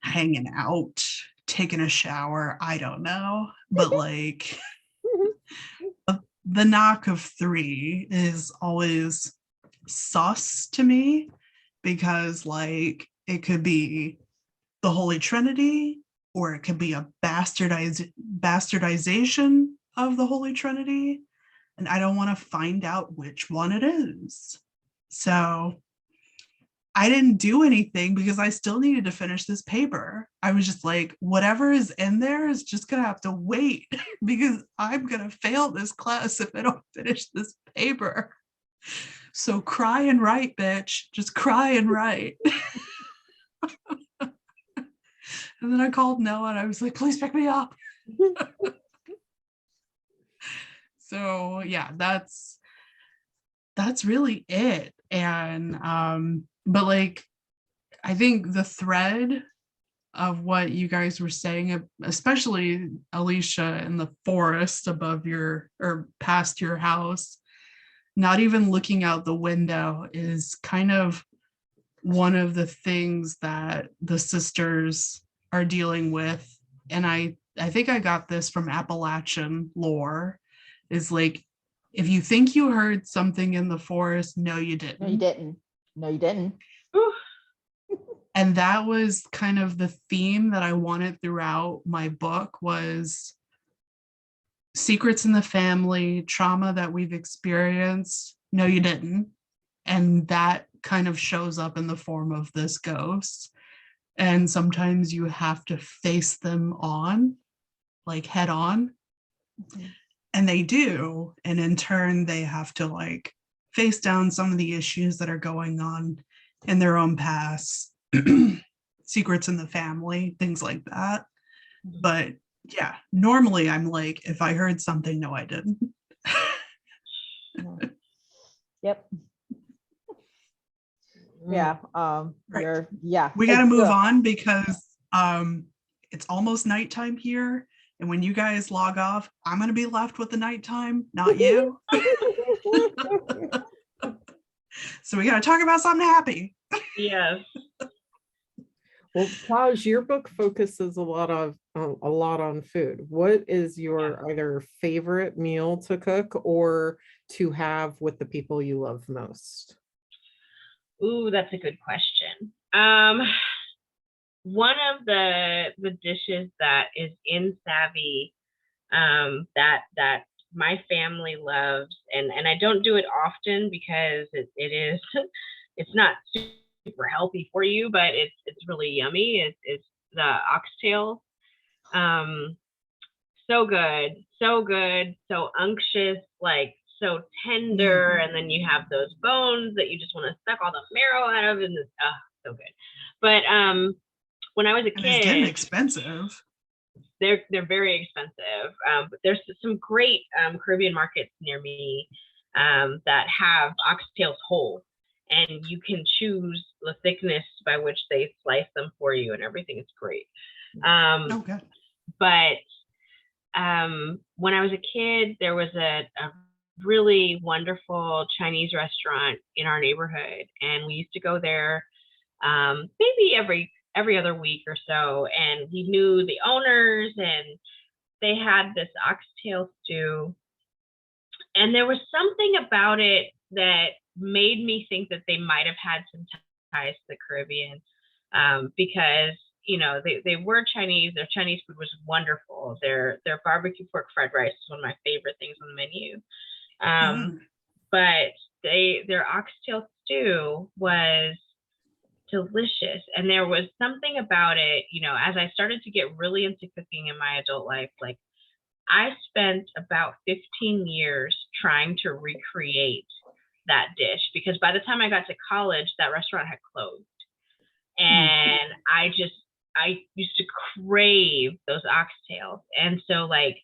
hanging out, taking a shower. I don't know. But like the knock of 3 is always sus to me, because like it could be the Holy Trinity, or it could be a bastardization of the Holy Trinity. And I don't want to find out which one it is. So I didn't do anything because I still needed to finish this paper. I was just like, whatever is in there is just going to have to wait because I'm going to fail this class if I don't finish this paper. So cry and write, bitch. Just cry and write. And then I called Noah and I was like, please pick me up. So yeah, that's really it. And but like I think the thread of what you guys were saying, especially Alicia, in the forest above your or past your house, not even looking out the window, is kind of one of the things that the sisters are dealing with. And I think I got this from Appalachian lore, is like, if you think you heard something in the forest, no, you didn't. No, you didn't. No, you didn't. And that was kind of the theme that I wanted throughout my book, was secrets in the family, trauma that we've experienced. No, you didn't. And that kind of shows up in the form of this ghost. And sometimes you have to face them on, like head on. Mm-hmm. And they do. And in turn, they have to like face down some of the issues that are going on in their own past, secrets in the family, things like that. But yeah, normally I'm like, if I heard something, no, I didn't. Yep. Yeah. Right. Yeah. We got to move on because it's almost nighttime here. And when you guys log off, I'm going to be left with the nighttime, not you. So we got to talk about something happy. Yes. Well, Taj, your book focuses a lot on food. What is your either favorite meal to cook or to have with the people you love most? Ooh, that's a good question. One of the dishes that is in Savvy that my family loves, and I don't do it often because it's not super healthy for you, but it's really yummy. It's the oxtail. So good, so unctuous, like so tender, and then you have those bones that you just want to suck all the marrow out of, and so good. But when I was a kid, it's getting expensive. They're very expensive. But there's some great Caribbean markets near me that have oxtails whole, and you can choose the thickness by which they slice them for you, and everything is great. Okay. But when I was a kid, there was a really wonderful Chinese restaurant in our neighborhood, and we used to go there maybe every other week or so, and we knew the owners, and they had this oxtail stew, and there was something about it that made me think that they might have had some ties to the Caribbean, because you know they were Chinese. Their Chinese food was wonderful. Their barbecue pork fried rice is one of my favorite things on the menu. But their oxtail stew was delicious. And there was something about it, you know, as I started to get really into cooking in my adult life, like I spent about 15 years trying to recreate that dish, because by the time I got to college, that restaurant had closed. And I used to crave those oxtails. And so like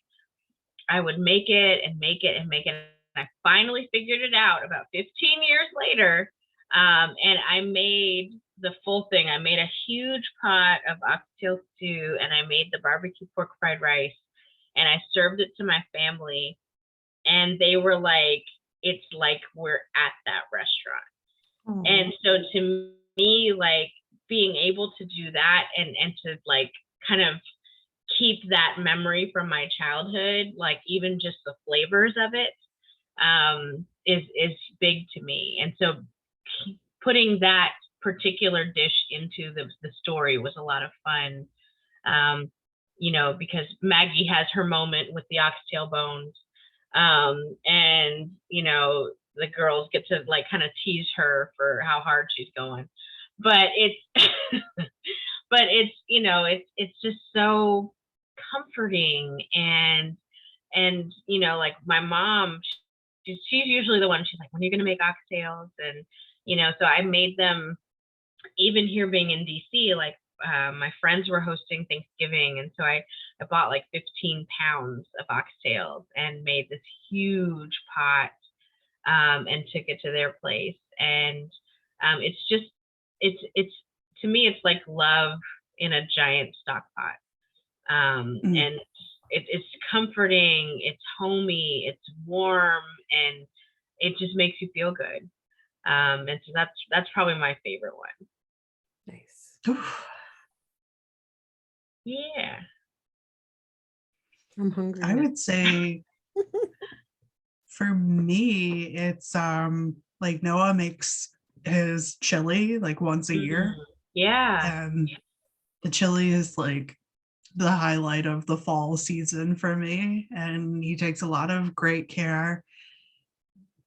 I would make it and make it and make it. And I finally figured it out about 15 years later. And I made the full thing. I made a huge pot of oxtail stew, and I made the barbecue pork fried rice, and I served it to my family. And they were like, it's like we're at that restaurant. Oh. And so to me, like being able to do that and to like kind of keep that memory from my childhood, like even just the flavors of it, is big to me. And so putting that particular dish into the story was a lot of fun, you know, because Maggie has her moment with the oxtail bones, and you know, the girls get to like kind of tease her for how hard she's going, but it's but it's, you know, it's just so comforting. And you know, like my mom, she's usually the one, she's like, when are you going to make oxtails? And you know, so I made them, even here being in DC, like my friends were hosting Thanksgiving, and so I bought like 15 pounds of oxtails and made this huge pot, and took it to their place. And it's just, it's to me, it's like love in a giant stock pot. And it's comforting, it's homey, it's warm, and it just makes you feel good. And so that's probably my favorite one. Nice. Yeah. I'm hungry. I now. would say for me, it's like Noah makes his chili like once a year. Yeah. And the chili is like the highlight of the fall season for me. And he takes a lot of great care,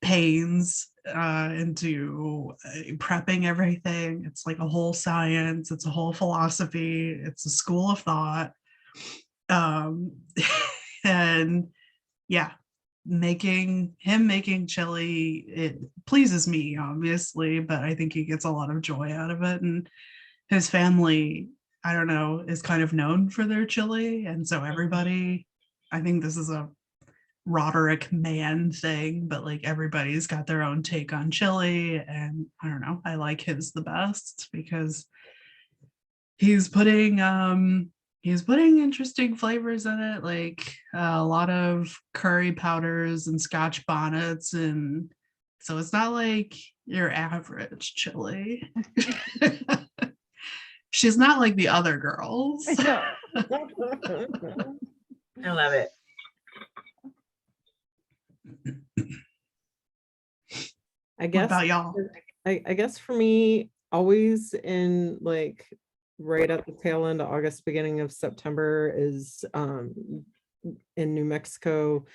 pains into prepping everything. It's like a whole science, it's a whole philosophy, it's a school of thought. And yeah, making chili, it pleases me obviously, but I think he gets a lot of joy out of it. And his family, I don't know, is kind of known for their chili, and so everybody, I think this is a Roderick man thing, but like everybody's got their own take on chili. And I don't know, I like his the best because he's putting interesting flavors in it, like a lot of curry powders and scotch bonnets, and so it's not like your average chili. She's not like the other girls. I love it. I What guess about y'all? I guess for me, always in like right at the tail end of August, beginning of September is in New Mexico.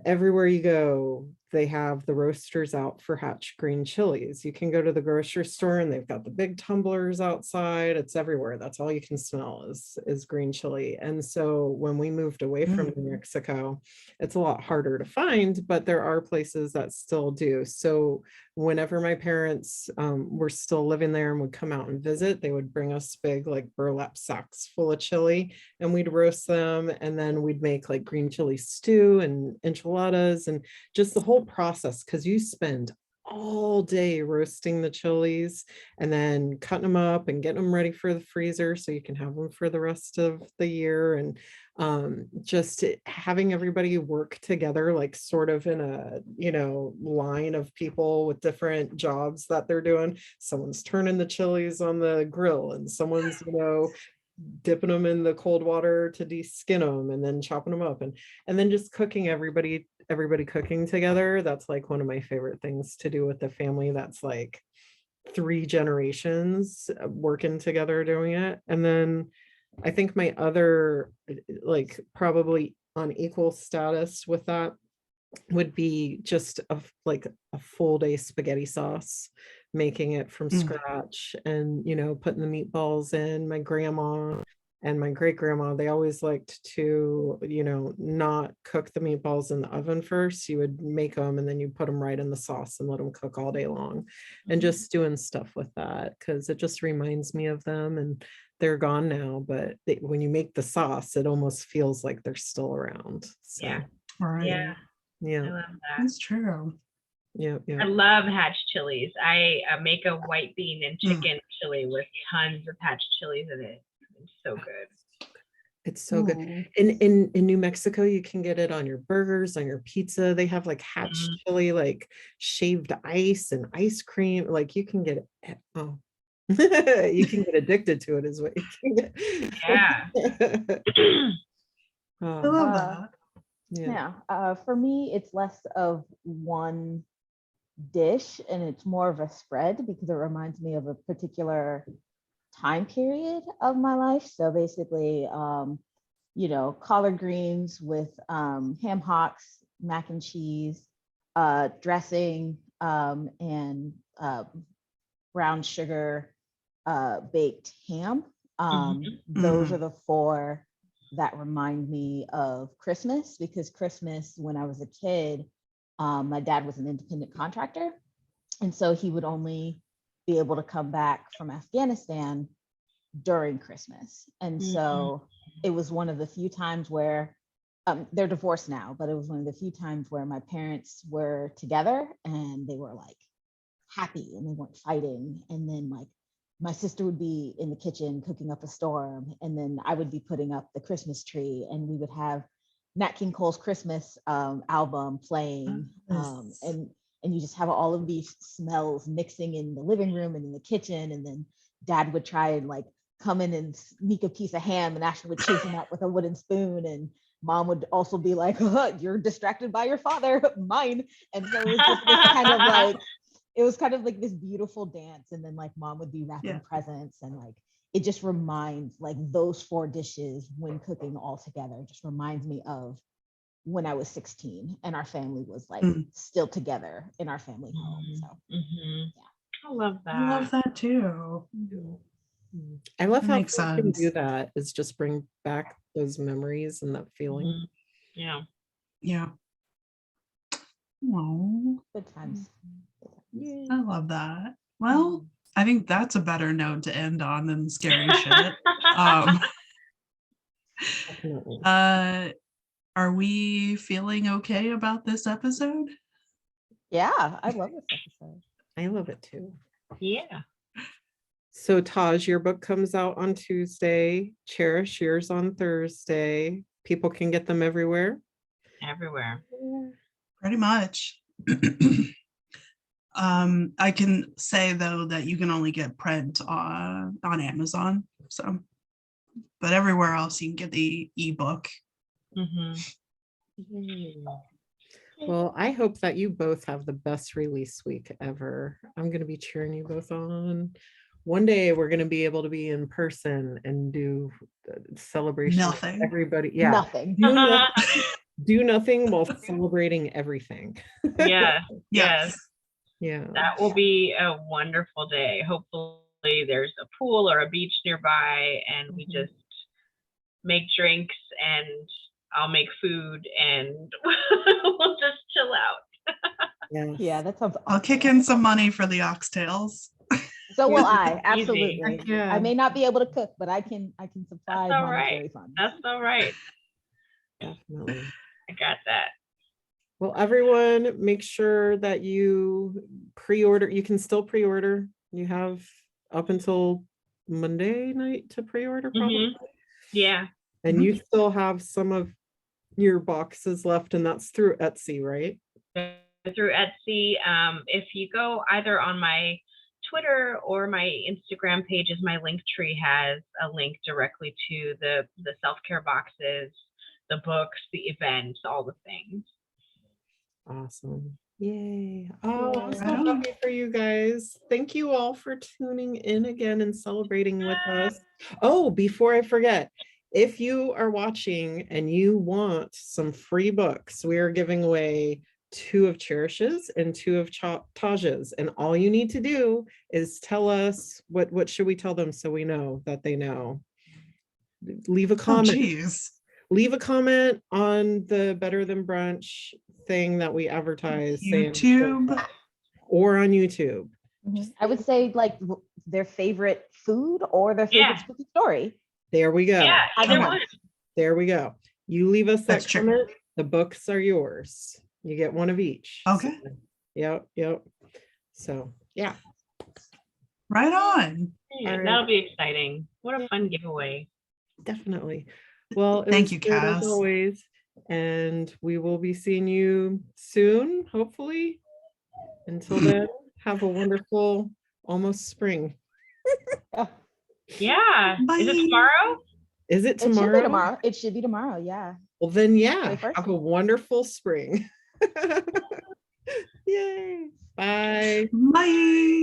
Everywhere you go, they have the roasters out for Hatch green chilies. You can go to the grocery store and they've got the big tumblers outside. It's everywhere. That's all you can smell is green chili. And so when we moved away from New Mexico, it's a lot harder to find, but there are places that still do. So whenever my parents were still living there and would come out and visit, they would bring us big like burlap sacks full of chili, and we'd roast them, and then we'd make like green chili stew and enchiladas and just the whole process, because you spend all day roasting the chilies and then cutting them up and getting them ready for the freezer so you can have them for the rest of the year. And just having everybody work together, like sort of in a, you know, line of people with different jobs that they're doing. Someone's turning the chilies on the grill, and someone's, you know, dipping them in the cold water to de-skin them, and then chopping them up, and then just cooking, everybody cooking together. That's like one of my favorite things to do with the family. That's like 3 generations working together doing it. And then I think my other, like probably on equal status with that, would be just like a full day spaghetti sauce, making it from scratch, and putting the meatballs in. My grandma and my great grandma, they always liked to not cook the meatballs in the oven first. You would make them and then you put them right in the sauce and let them cook all day long, and just doing stuff with that, because it just reminds me of them. And they're gone now, but when you make the sauce, it almost feels like they're still around. So, Yeah. Right. I love that. That's true. Yeah. I love hatch chilies. I make a white bean and chicken chili with tons of hatch chilies in it. It's so good. It's so good. In New Mexico, you can get it on your burgers, on your pizza. They have like hatch chili, like shaved ice and ice cream. Like you can get it. Oh, you can get addicted to it, is what you can get. Yeah. I love that. Yeah. For me, it's less of one dish and it's more of a spread, because it reminds me of a particular time period of my life. So basically, collard greens with ham hocks, mac and cheese, dressing, and brown sugar baked ham. Those are the four that remind me of Christmas, because Christmas, when I was a kid, my dad was an independent contractor. And so he would only be able to come back from Afghanistan during Christmas. And so it was one of the few times where they're divorced now, but it was one of the few times where my parents were together and they were like happy and they weren't fighting. And then like my sister would be in the kitchen cooking up a storm, and then I would be putting up the Christmas tree, and we would have Nat King Cole's Christmas album playing, and you just have all of these smells mixing in the living room and in the kitchen. And then Dad would try and like come in and sneak a piece of ham, and Ashley would chase him out with a wooden spoon, and Mom would also be like, "You're distracted by your father, mine." And so it was just this kind of like, it was kind of like this beautiful dance. And then like Mom would be wrapping presents, and like it just reminds, like those four dishes when cooking all together just reminds me of when I was 16 and our family was like still together in our family home. So I love that. I love that too. I love how makes food can do sense. that, is just bring back those memories and that feeling. Yeah. Oh, good times. I love that. Well, I think that's a better note to end on than scary shit. Definitely. Are we feeling okay about this episode? Yeah, I love this episode. I love it too. Yeah. So Taj, your book comes out on Tuesday. Cherish, yours on Thursday. People can get them everywhere. Everywhere. Pretty much. I can say though that you can only get print on Amazon. So, but everywhere else you can get the ebook. Well, I hope that you both have the best release week ever. I'm going to be cheering you both on. One day we're going to be able to be in person and do celebration. Nothing. Everybody, Nothing. Do nothing while celebrating everything. Yes. Yeah. That will be a wonderful day. Hopefully there's a pool or a beach nearby, and we just make drinks, and I'll make food, and we'll just chill out. Yeah, that sounds awesome. I'll kick in some money for the oxtails. So will I. Absolutely. Yeah. I may not be able to cook, but I can supply That's all monetary right. funds. That's all right. Definitely. I got that. Well, everyone, make sure that you pre-order. You can still pre-order. You have up until Monday night to pre-order, probably. Yeah. And you still have some of your boxes left, and that's through Etsy, right? Through Etsy. If you go either on my Twitter or my Instagram pages, my link tree has a link directly to the self-care boxes, the books, the events, all the things. Awesome. Yay. Oh, I'm so happy for you guys. Thank you all for tuning in again and celebrating with us. Oh, before I forget, if you are watching and you want some free books, we are giving away 2 of Cherish's and 2 of Taj's. And all you need to do is tell us what should we tell them so we know that they know. Leave a Oh, comment. geez. Leave a comment on the Better Than Brunch thing that we advertise. saying- YouTube. or on YouTube. I would say like their favorite food or their favorite Yeah. spooky story. There we go. Yeah, either Okay. one. There we go. You leave us that That's true. comment. The books are yours. You get one of each. Okay. So, yep. So yeah. Right on. Yeah, All right. that'll be exciting. What a fun giveaway. Definitely. Well, it Thank was you, good as Cass. always, and we will be seeing you soon, hopefully. Until then, have a wonderful almost spring. Yeah. Is Bye. it tomorrow? Is it It should tomorrow? be tomorrow. It should be tomorrow. Yeah. Well, then, yeah, 21st. have a wonderful spring. Yay. Bye. Bye.